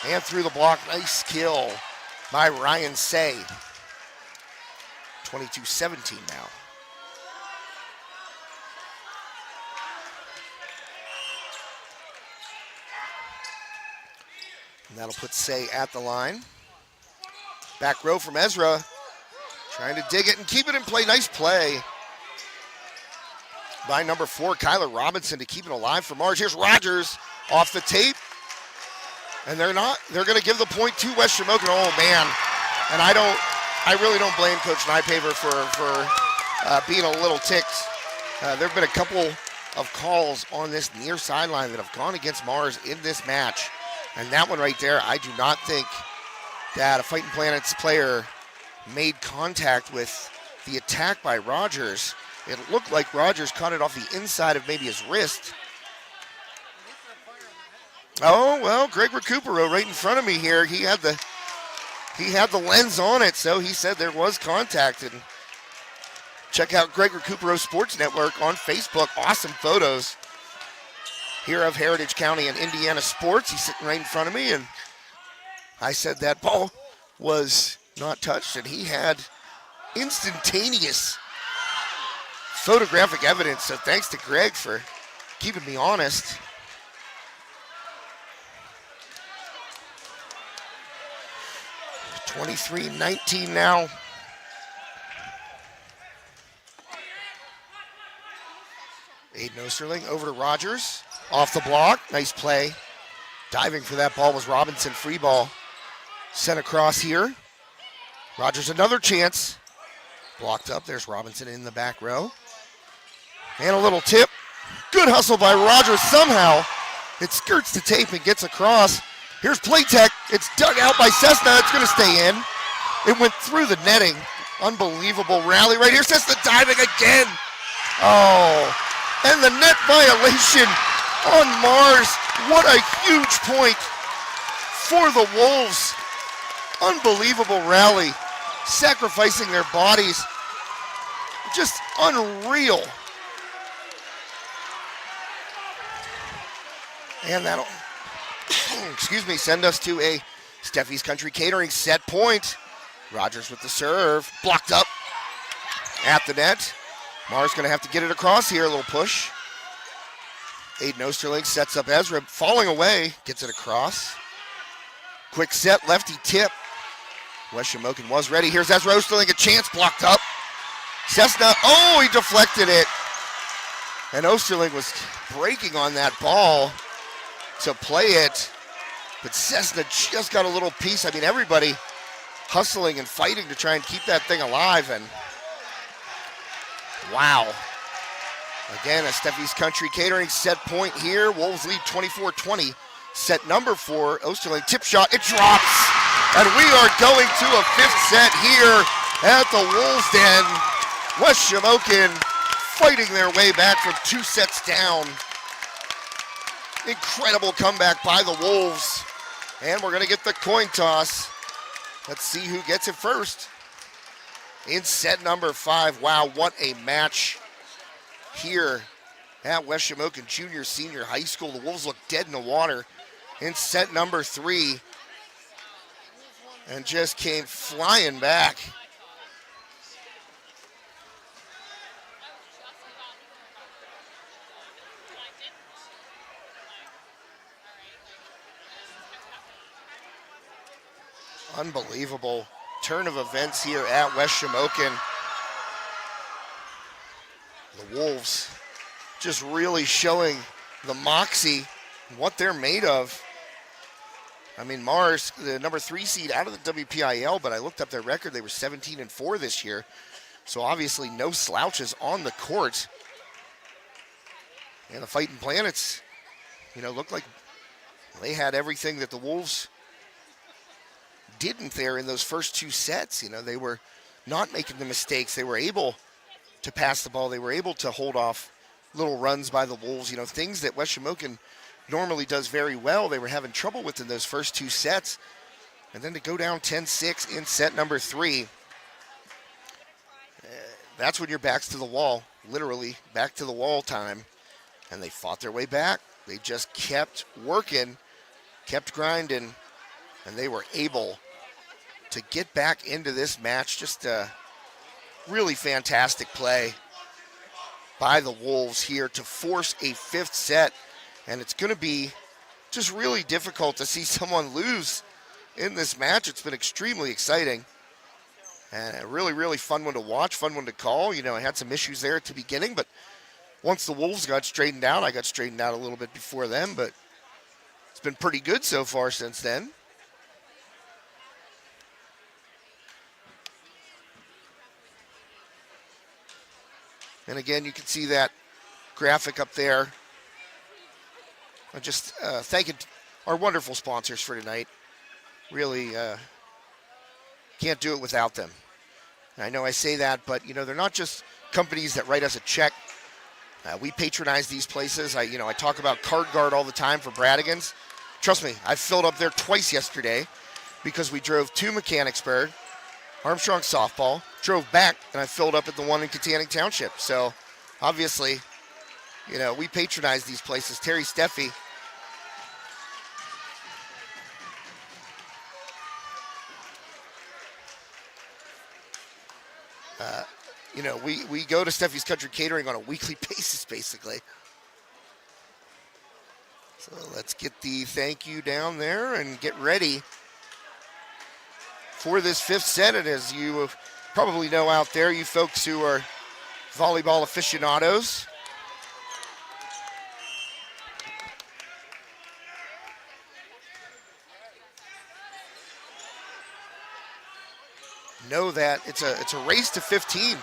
and through the block. Nice kill by Ryan Say. 22-17 now. And that'll put Say at the line. Back row from Ezra. Trying to dig it and keep it in play. Nice play by number 4, Kyler Robinson, to keep it alive for Mars. Here's Rogers off the tape. And they're going to give the point to West Shamokin. Oh, man. And I really don't blame Coach Nypaver for being a little ticked. There have been a couple of calls on this near sideline that have gone against Mars in this match. And that one right there, I do not think that a Fighting Planets player made contact with the attack by Rogers. It looked like Rogers caught it off the inside of maybe his wrist. Oh, well, Greg Recupero right in front of me here. He had the lens on it, so he said there was contact. And check out Greg Recupero Sports Network on Facebook. Awesome photos here of Heritage County and Indiana sports. He's sitting right in front of me, and I said that ball was not touched, and he had instantaneous photographic evidence. So thanks to Greg for keeping me honest. (23-19) now. Aiden Osterling over to Rogers. Off the block. Nice play. Diving for that ball was Robinson. Free ball. Sent across here. Rogers another chance. Blocked up. There's Robinson in the back row. And a little tip. Good hustle by Rogers. Somehow it skirts the tape and gets across. Here's Playtech. It's dug out by Cessna. It's going to stay in. It went through the netting. Unbelievable rally right here. Cessna diving again. Oh, and the net violation on Mars. What a huge point for the Wolves. Unbelievable rally. Sacrificing their bodies. Just unreal. And that'll, send us to a Steffi's Country Catering set point. Rogers with the serve. Blocked up at the net. Mars going to have to get it across here. A little push. Aiden Osterling sets up Ezra, falling away, gets it across. Quick set, lefty tip. West Shamokin was ready. Here's Ezra Osterling, a chance, blocked up. Cessna, oh, he deflected it. And Osterling was breaking on that ball to play it. But Cessna just got a little piece. I mean, everybody hustling and fighting to try and keep that thing alive. And wow. Again, a Steffi's Country Catering set point here. Wolves lead 24-20. Set number 4, Osterling tip shot, it drops. And we are going to a 5th set here at the Wolves Den. West Shamokin fighting their way back from 2 sets down. Incredible comeback by the Wolves. And we're gonna get the coin toss. Let's see who gets it first. In set number 5, wow, what a match here at West Shamokin Junior Senior High School. The Wolves look dead in the water in set number 3 and just came flying back. Unbelievable turn of events here at West Shamokin. The Wolves just really showing the moxie, what they're made of. I mean, Mars, the number 3 seed out of the WPIAL, but I looked up their record. They were 17-4 this year. So obviously no slouches on the court. And the Fighting Planets, looked like they had everything that the Wolves didn't there in those first 2 sets. They were not making the mistakes. They were able to pass the ball. They were able to hold off little runs by the Wolves. Things that West Shamokin normally does very well, they were having trouble with in those first 2 sets. And then to go down 10-6 in set number 3, that's when your back's to the wall, literally back to the wall time. And they fought their way back. They just kept working, kept grinding, and they were able to get back into this match. Just a really fantastic play by the Wolves here to force a 5th set. And it's going to be just really difficult to see someone lose in this match. It's been extremely exciting and a really, really fun one to watch, fun one to call. I had some issues there at the beginning, but once the Wolves got straightened out, I got straightened out a little bit before them, but it's been pretty good so far since then. And again, you can see that graphic up there. I'm just thanking our wonderful sponsors for tonight. Really can't do it without them. I know I say that, but they're not just companies that write us a check. We patronize these places. I talk about Card Guard all the time for Bradigans. Trust me, I filled up there twice yesterday because we drove to Mechanicsburg, Armstrong softball, drove back, and I filled up at the one in Katanning Township. So obviously, we patronize these places. Terry Steffi. We go to Steffi's Country Catering on a weekly basis, basically. So let's get the thank you down there and get ready for this 5th set. And as you probably know out there, you folks who are volleyball aficionados, know that it's a race to 15.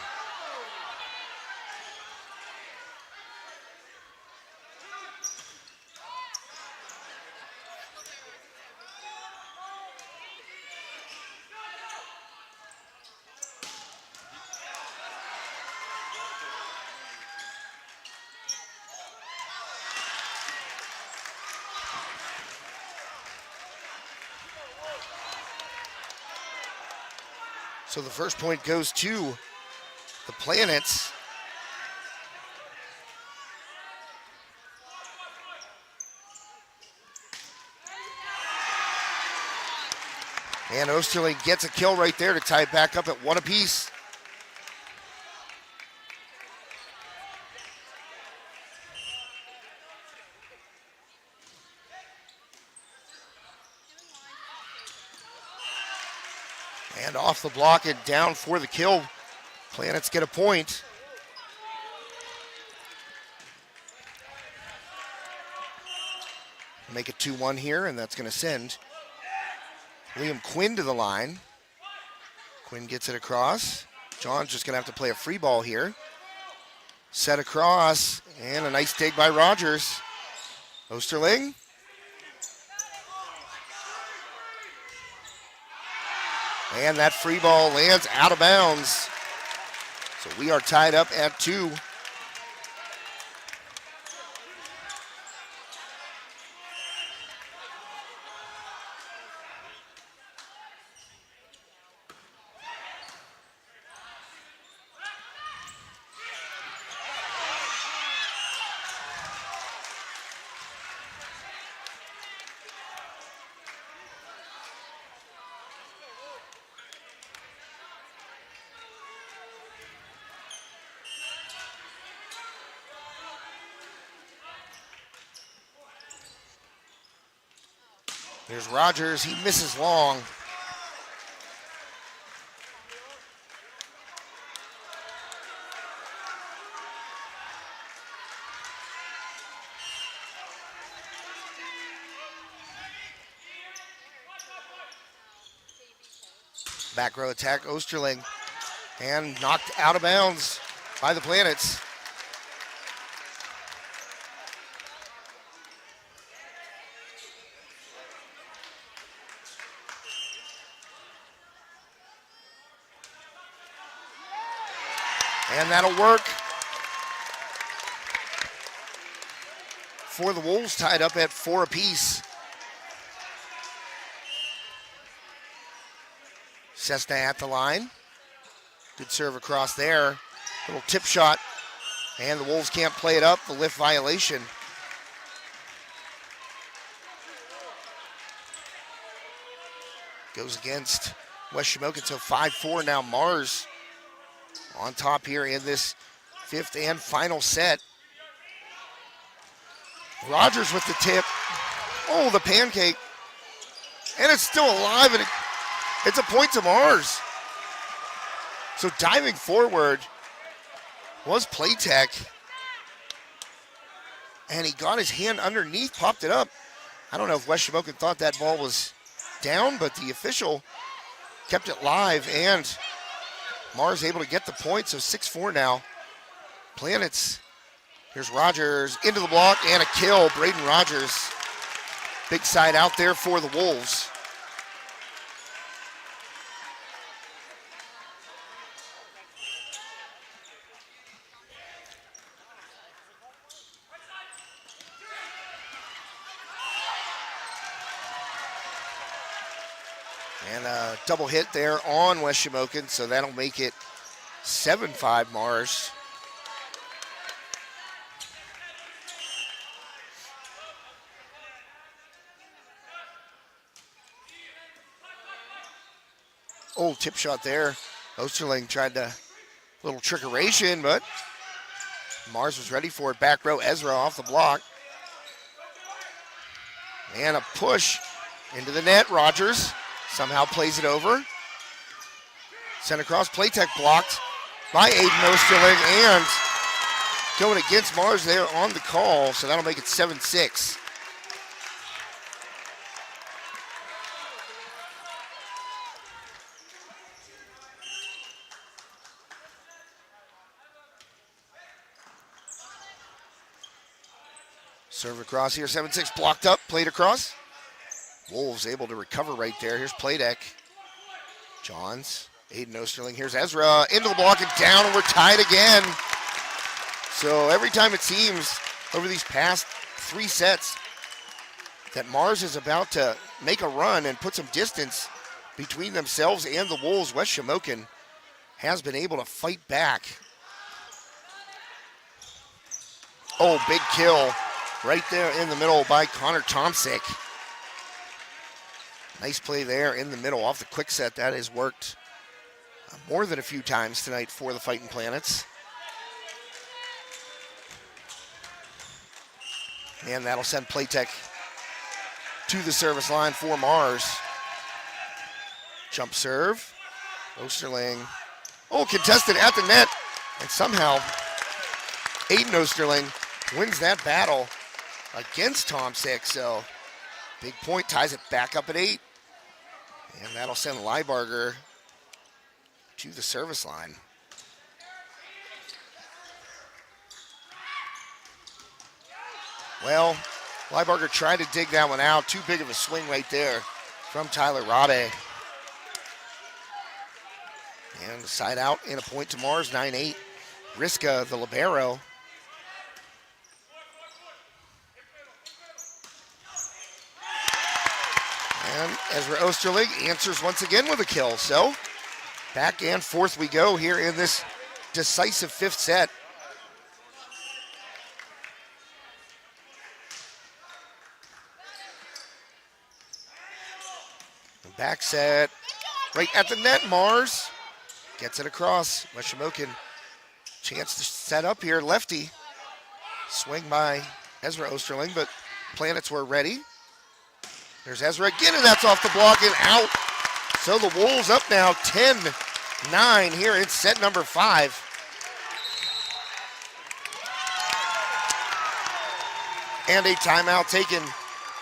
So the first point goes to the Planets. And Osterling gets a kill right there to tie it back up at 1 apiece. And off the block and down for the kill. Planets get a point. Make it 2-1 here, and that's going to send Liam Quinn to the line. Quinn gets it across. John's just going to have to play a free ball here. Set across, and a nice dig by Rogers. Osterling. And that free ball lands out of bounds. So we are tied up at 2. Here's Rogers, he misses long. Back row attack, Osterling, and knocked out of bounds by the Planets. And that'll work for the Wolves, tied up at 4 apiece. Cessna at the line. Good serve across there. Little tip shot. And the Wolves can't play it up. The lift violation. Goes against West Shamokin. So 5-4 now. Mars on top here in this 5th and final set. Rogers with the tip. Oh, the pancake. And it's still alive, and it's a point to Mars. So diving forward was Playtech. And he got his hand underneath, popped it up. I don't know if West Shamokin thought that ball was down, but the official kept it live, and Mars able to get the point, so 6-4 now. Planets. Here's Rogers into the block and a kill. Braden Rogers. Big side out there for the Wolves. And a double hit there on West Shamokin, so that'll make it 7-5 Mars. Oh, tip shot there. Osterling tried to little trickeration, but Mars was ready for it. Back row, Ezra off the block. And a push into the net. Rogers somehow plays it over. Sent across. Playtech blocked by Aiden Osterling, and going against Mars there on the call, so that'll make it 7-6. Serve across here, 7-6, blocked up, played across. Wolves able to recover right there. Here's Playdeck. Johns, Aiden Osterling. Here's Ezra into the block and down, and we're tied again. So every time it seems over these past 3 sets that Mars is about to make a run and put some distance between themselves and the Wolves, West Shamokin has been able to fight back. Oh, big kill right there in the middle by Connor Tomsick. Nice play there in the middle off the quick set. That has worked more than a few times tonight for the Fighting Planets. And that'll send Playtech to the service line for Mars. Jump serve. Osterling. Oh, contested at the net. And somehow Aiden Osterling wins that battle against Tomsic. So big point ties it back up at 8. And that'll send Leibarger to the service line. Well, Leibarger tried to dig that one out. Too big of a swing right there from Tyler Rade. And the side out and a point to Mars, 9-8. Riska, the libero. And Ezra Osterling answers once again with a kill. So back and forth we go here in this decisive 5th set. Back set, right at the net, Mars gets it across. West Shamokin, chance to set up here, lefty. Swing by Ezra Osterling, but Planets were ready. There's Ezra again, and that's off the block and out. So the Wolves up now 10-9 here in set number 5. And a timeout taken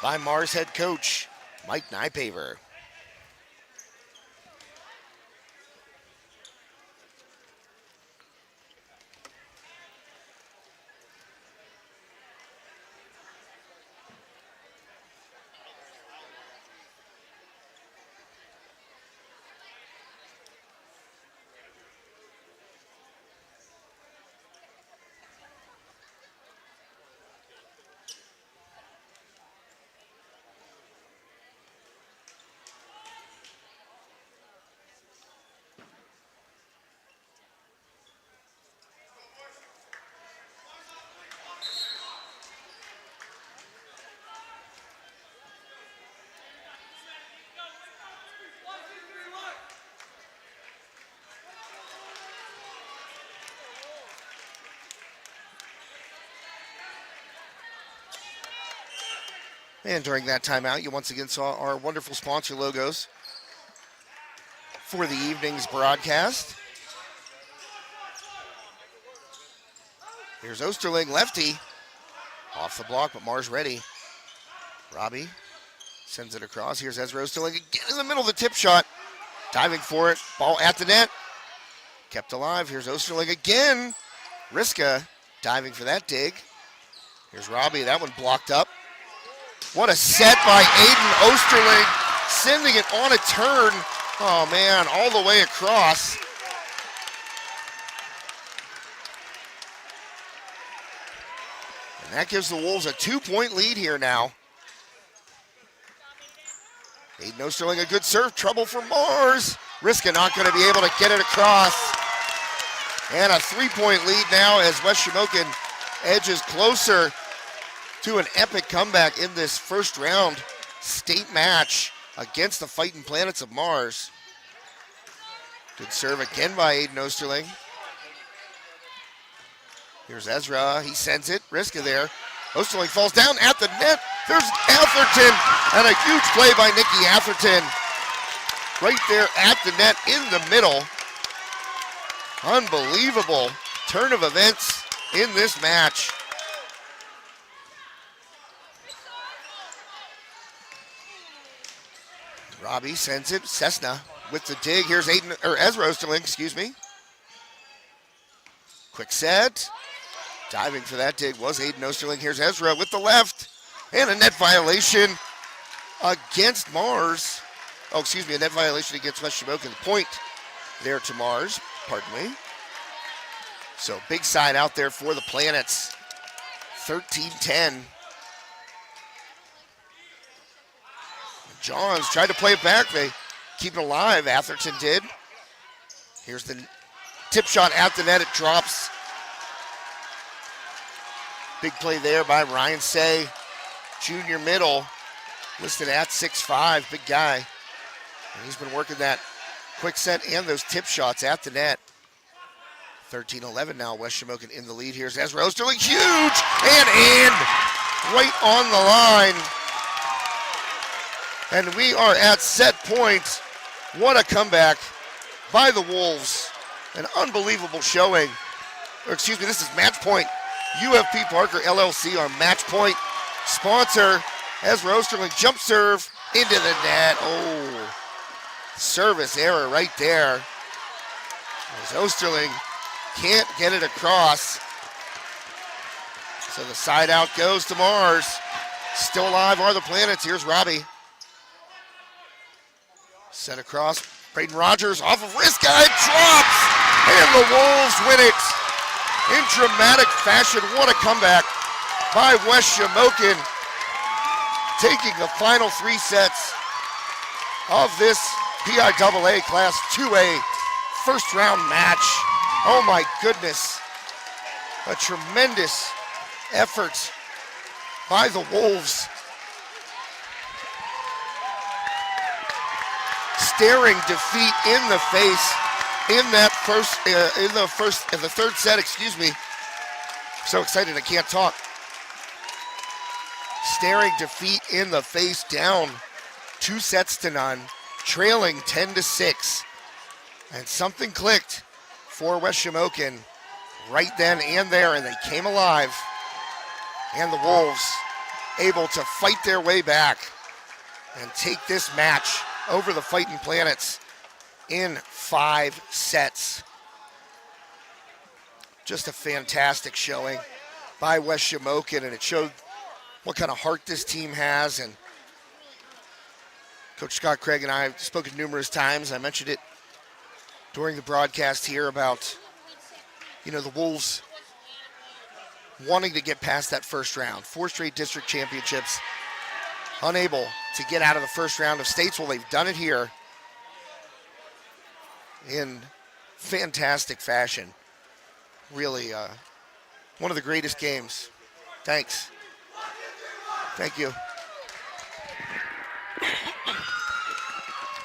by Mars head coach Mike Nypaver. And during that timeout, you once again saw our wonderful sponsor logos for the evening's broadcast. Here's Osterling, lefty. Off the block, but Mars ready. Robbie sends it across. Here's Ezra Osterling again in the middle of the tip shot. Diving for it. Ball at the net. Kept alive. Here's Osterling again. Riska diving for that dig. Here's Robbie. That one blocked up. What a set by Aiden Osterling. Sending it on a turn. Oh, man, all the way across. And that gives the Wolves a 2-point lead here now. Aiden Osterling, a good serve. Trouble for Mars. Riska not going to be able to get it across. And a 3-point lead now as West Shamokin edges closer to an epic comeback in this first round state match against the Fighting Planets of Mars. Good serve again by Aiden Osterling. Here's Ezra, he sends it, Riska there. Osterling falls down at the net. There's Atherton, and a huge play by Nikki Atherton. Right there at the net in the middle. Unbelievable turn of events in this match. Robbie sends it, Cessna with the dig. Here's Ezra Osterling, excuse me. Quick set. Diving for that dig was Aiden Osterling. Here's Ezra with the left. And a net violation against Mars. Oh, excuse me, a net violation against West Shamokin. Point there to Mars, pardon me. So big side out there for the Planets. 13-10. Johns tried to play it back. They keep it alive. Atherton did. Here's the tip shot at the net. It drops. Big play there by Ryan Say, junior middle, listed at 6'5", big guy. And he's been working that quick set and those tip shots at the net. 13-11 now, West Shamokin in the lead. Here's Ezra Osterling, huge, and in, right on the line. And we are at set point. What a comeback by the Wolves. An unbelievable showing. Or excuse me, this is Match Point. UFP Parker LLC, our Match Point sponsor. Ezra Osterling jump serve into the net. Oh, service error right there. As Osterling can't get it across. So the side out goes to Mars. Still alive are the Planets. Here's Robbie. Set across. Braden Rogers off of wrist guy. Drops. And the Wolves win it in dramatic fashion. What a comeback by West Shamokin. Taking the final 3 sets of this PIAA Class 2A first round match. Oh my goodness. A tremendous effort by the Wolves. Staring defeat in the face in that in the third set, excuse me. So excited I can't talk. Staring defeat in the face, down 2 sets to none, trailing 10-6. And something clicked for West Shamokin right then and there, and they came alive. And the Wolves able to fight their way back and take this match over the Fighting Planets in 5 sets. Just a fantastic showing by West Shamokin, and it showed what kind of heart this team has. And Coach Scott Craig and I have spoken numerous times. I mentioned it during the broadcast here about, the Wolves wanting to get past that first round. 4 straight district championships, unable to get out of the first round of states. Well, they've done it here in fantastic fashion. Really, one of the greatest games. Thanks. Thank you.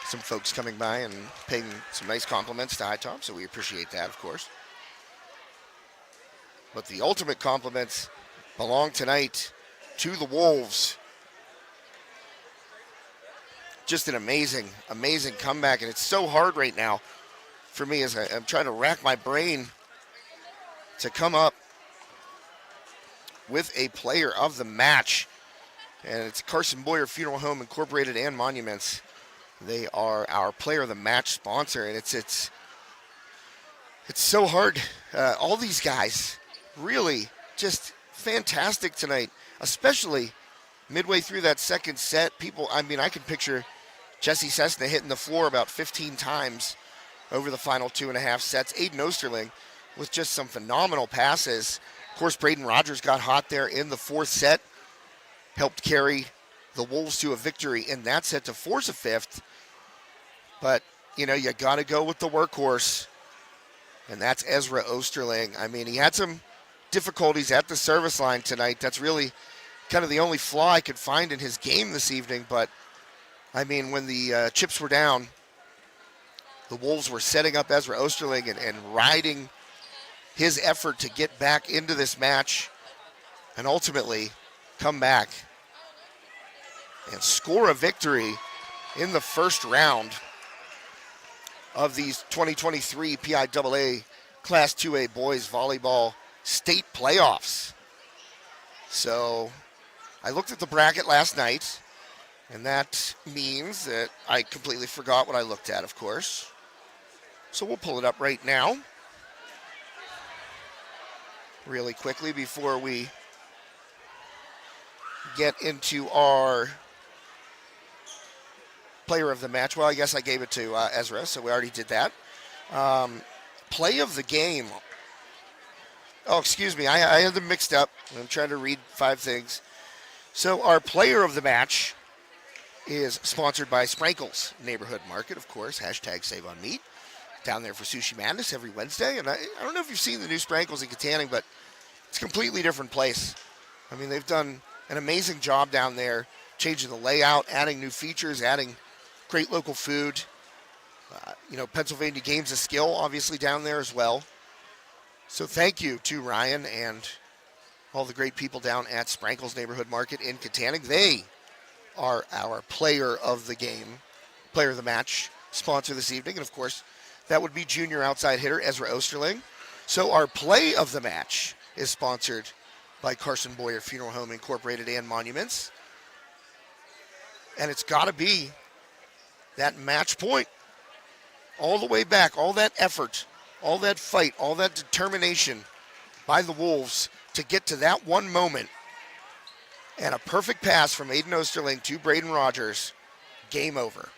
Some folks coming by and paying some nice compliments to High Top, so we appreciate that, of course. But the ultimate compliments belong tonight to the Wolves. Just an amazing, amazing comeback, and it's so hard right now for me as I'm trying to rack my brain to come up with a player of the match. And it's Carson Boyer Funeral Home Incorporated and Monuments. They are our player of the match sponsor, and it's so hard. All these guys really just fantastic tonight, especially midway through that second set. I can picture Jesse Cessna hitting the floor about 15 times over the final 2.5 sets. Aiden Osterling with just some phenomenal passes. Of course, Braden Rogers got hot there in the 4th set, helped carry the Wolves to a victory in that set to force a 5th. But, you got to go with the workhorse, and that's Ezra Osterling. He had some difficulties at the service line tonight. That's really kind of the only flaw I could find in his game this evening. But, when the chips were down, the Wolves were setting up Ezra Osterling and riding his effort to get back into this match and ultimately come back and score a victory in the first round of these 2023 PIAA Class 2A Boys Volleyball State Playoffs. So I looked at the bracket last night, and that means that I completely forgot what I looked at, of course. So we'll pull it up right now, really quickly, before we get into our player of the match. Well, I guess I gave it to Ezra, so we already did that. Play of the game. Oh, excuse me, I had them mixed up. I'm trying to read 5 things. So our player of the match is sponsored by Sprankles Neighborhood Market, of course, #SaveOnMeat. Down there for Sushi Madness every Wednesday. And I don't know if you've seen the new Sprankles in Katanning, but it's a completely different place. They've done an amazing job down there, changing the layout, adding new features, adding great local food. Pennsylvania Games of Skill, obviously, down there as well. So thank you to Ryan and all the great people down at Sprankles Neighborhood Market in Katanning. They are our player of the game, player of the match sponsor this evening. And, of course, That would be junior outside hitter Ezra Osterling. So our play of the match is sponsored by Carson Boyer Funeral Home Incorporated and Monuments. And it's got to be that match point. All the way back, all that effort, all that fight, all that determination by the Wolves to get to that one moment. And a perfect pass from Aiden Osterling to Braden Rogers. Game over.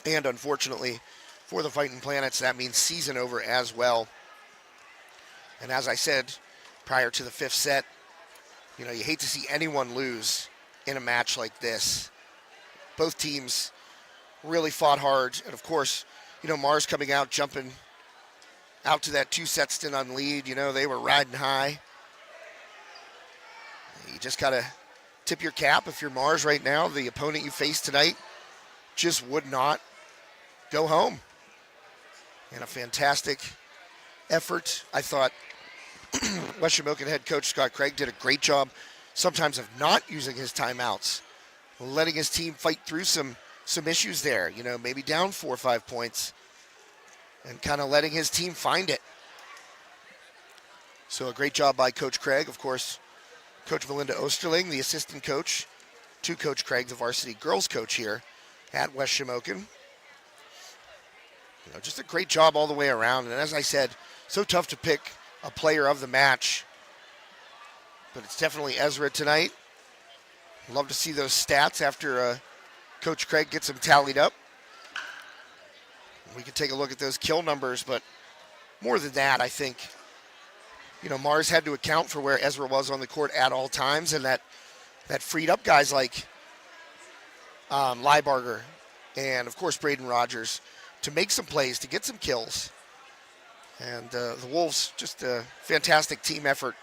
And unfortunately for the Fighting Planets, that means season over as well. And as I said prior to the fifth set, you hate to see anyone lose in a match like this. Both teams really fought hard. And of course, Mars coming out, jumping out to that 2-set-to-none lead. They were riding high. You just got to tip your cap if you're Mars right now. The opponent you face tonight just would not go home. And a fantastic effort. I thought West Shamokin head coach Scott Craig did a great job sometimes of not using his timeouts, letting his team fight through some issues there, maybe down 4 or 5 points, and kind of letting his team find it. So a great job by Coach Craig. Of course, Coach Melinda Osterling, the assistant coach to Coach Craig, the varsity girls coach here at West Shamokin. Just a great job all the way around. And as I said, so tough to pick a player of the match. But it's definitely Ezra tonight. Love to see those stats after Coach Craig gets them tallied up. We can take a look at those kill numbers, but more than that, I think, Mars had to account for where Ezra was on the court at all times, and that freed up guys like Leibarger and, of course, Braden Rogers to make some plays, to get some kills. And the Wolves, just a fantastic team effort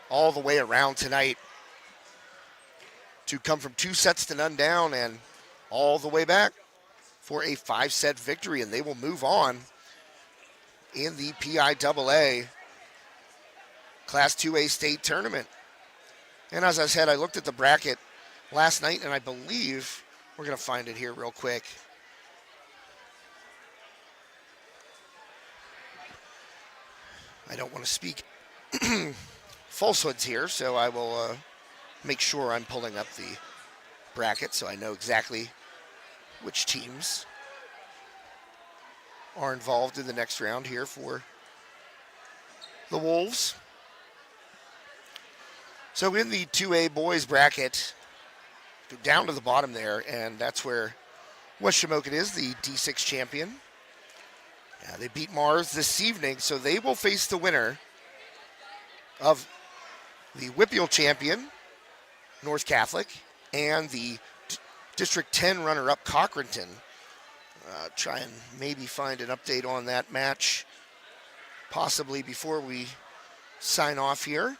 all the way around tonight to come from 2-set-to-none down and all the way back for a 5-set victory. And they will move on in the PIAA Class 2A state tournament. And as I said, I looked at the bracket last night, and I believe we're going to find it here real quick. I don't want to speak falsehoods here, so I will make sure I'm pulling up the bracket so I know exactly which teams are involved in the next round here for the Wolves. So in the 2A boys bracket, go down to the bottom there, and that's where West Shamokin is, the D6 champion. They beat Mars this evening, so they will face the winner of the WPIAL champion, North Catholic, and the District 10 runner-up, Cochranton. Try and maybe find an update on that match, possibly before we sign off here.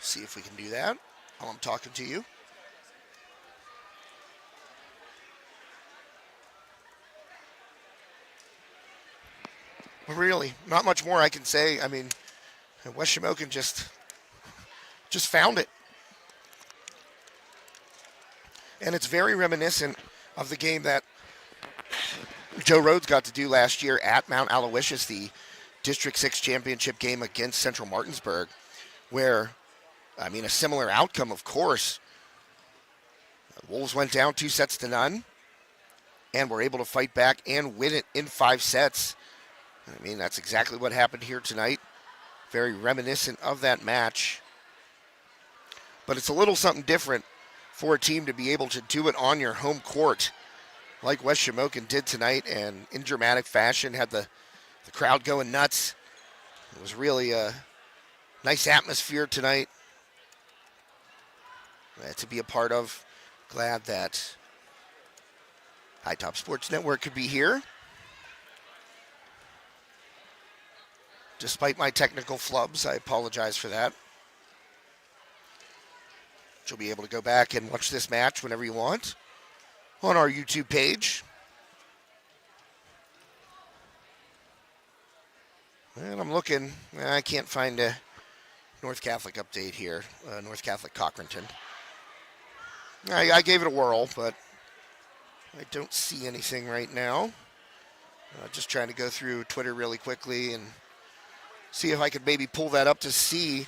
See if we can do that while I'm talking to you. Really, not much more I can say. I mean, West Shamokin just found it. And it's very reminiscent of the game that Joe Rhodes got to do last year at Mount Aloysius, the District 6 championship game against Central Martinsburg, where, a similar outcome, of course. The Wolves went down 2-0 and were able to fight back and win it in 5 sets. That's exactly what happened here tonight. Very reminiscent of that match. But it's a little something different for a team to be able to do it on your home court like West Shamokin did tonight, and in dramatic fashion, had the crowd going nuts. It was really a nice atmosphere tonight to be a part of. Glad that High Top Sports Network could be here. Despite my technical flubs, I apologize for that. You'll be able to go back and watch this match whenever you want on our YouTube page. And I'm looking, I can't find a North Catholic update here, North Catholic Cochranton. I gave it a whirl, but I don't see anything right now. Just trying to go through Twitter really quickly and see if I could maybe pull that up to see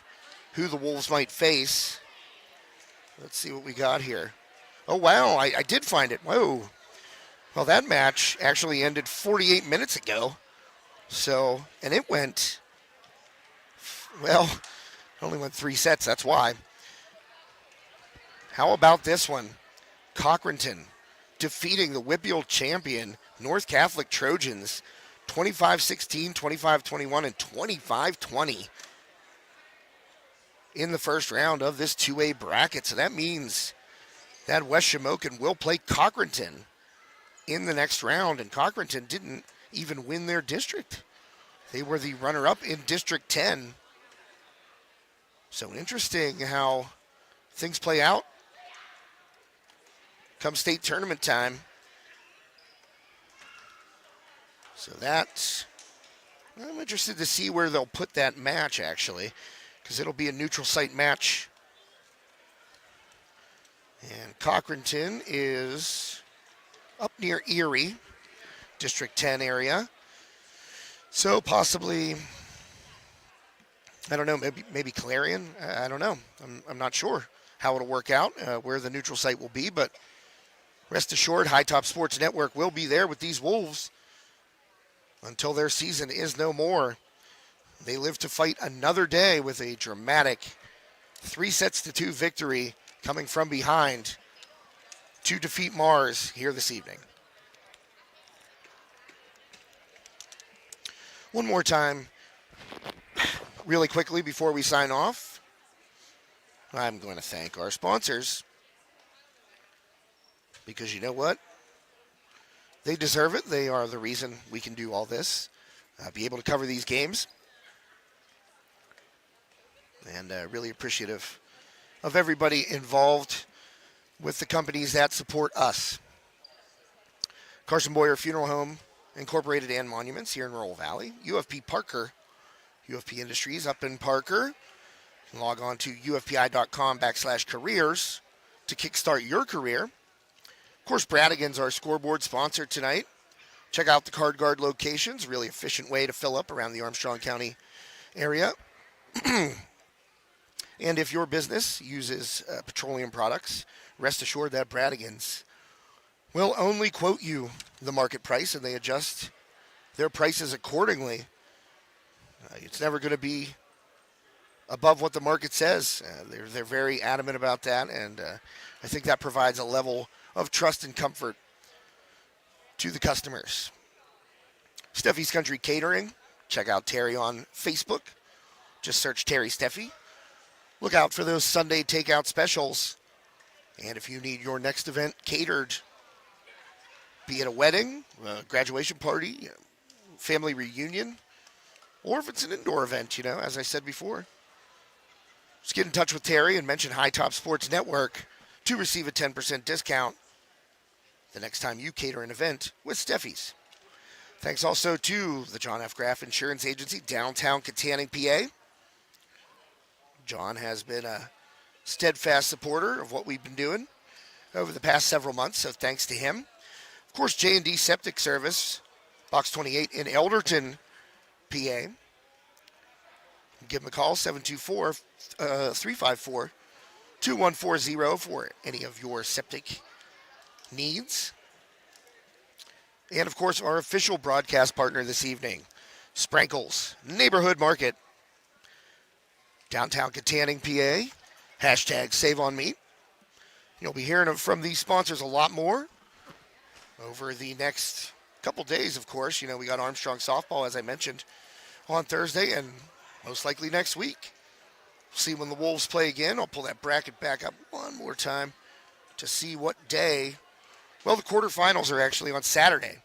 who the Wolves might face. Let's see what we got here. Oh, wow, I did find it. Whoa. Well, that match actually ended 48 minutes ago. So, and it went, well, it only went 3 sets, that's why. How about this one? Cochranton defeating the WPIAL champion North Catholic Trojans 25-16, 25-21, and 25-20 in the first round of this 2A bracket. So that means that West Shamokin will play Cochranton in the next round, and Cochranton didn't even win their district. They were the runner-up in District 10. So interesting how things play out come state tournament time. So that's, I'm interested to see where they'll put that match, actually, because it'll be a neutral site match. And Cochranton is up near Erie, District 10 area. So possibly, I don't know, maybe Clarion. I don't know. I'm not sure how it'll work out, where the neutral site will be, but rest assured, High Top Sports Network will be there with these Wolves until their season is no more. They live to fight another day with a dramatic 3-2 victory coming from behind to defeat Mars here this evening. One more time, really quickly before we sign off, I'm going to thank our sponsors, because you know what? They deserve it. They are the reason we can do all this, be able to cover these games. And really appreciative of everybody involved with the companies that support us. Carson Boyer Funeral Home Incorporated and Monuments here in Rural Valley. UFP Parker, UFP Industries up in Parker. You can log on to ufpi.com/careers to kickstart your career. Of course, Bradigan's our scoreboard sponsor tonight. Check out the Card Guard locations. Really efficient way to fill up around the Armstrong County area. And if your business uses petroleum products, rest assured that Bradigan's will only quote you the market price, and they adjust their prices accordingly. It's never going to be above what the market says. They're very adamant about that, and I think that provides a level of trust and comfort to the customers. Steffi's Country Catering. Check out Terry on Facebook. Just search Terry Steffi. Look out for those Sunday takeout specials. And if you need your next event catered, be it a wedding, a graduation party, family reunion, or if it's an indoor event, as I said before, just get in touch with Terry and mention High Top Sports Network to receive a 10% discount the next time you cater an event with Steffi's. Thanks also to the John F. Graff Insurance Agency, downtown Katanning, PA. John has been a steadfast supporter of what we've been doing over the past several months, so thanks to him. Of course, J&D Septic Service, Box 28 in Elderton, PA. Give them a call, 724-354-2140 for any of your septic needs. And, of course, our official broadcast partner this evening, Sprankles Neighborhood Market, downtown Katanning, PA. Hashtag Save on Meat. You'll be hearing from these sponsors a lot more over the next couple days, of course. We got Armstrong softball, as I mentioned, on Thursday, and most likely next week. See when the Wolves play again. I'll pull that bracket back up one more time to see what day. Well, the quarterfinals are actually on Saturday.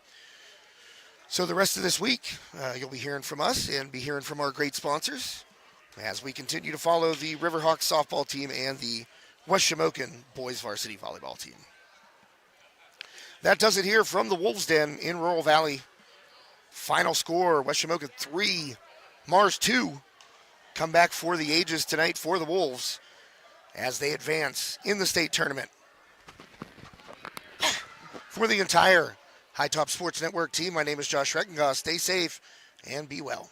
So the rest of this week, you'll be hearing from us and be hearing from our great sponsors as we continue to follow the Riverhawks softball team and the West Shamokin boys varsity volleyball team. That does it here from the Wolves Den in Rural Valley. Final score, West Shamokin 3, Mars 2. Come back for the ages tonight for the Wolves as they advance in the state tournament. For the entire High Top Sports Network team, my name is Josh Reckengoss. Stay safe and be well.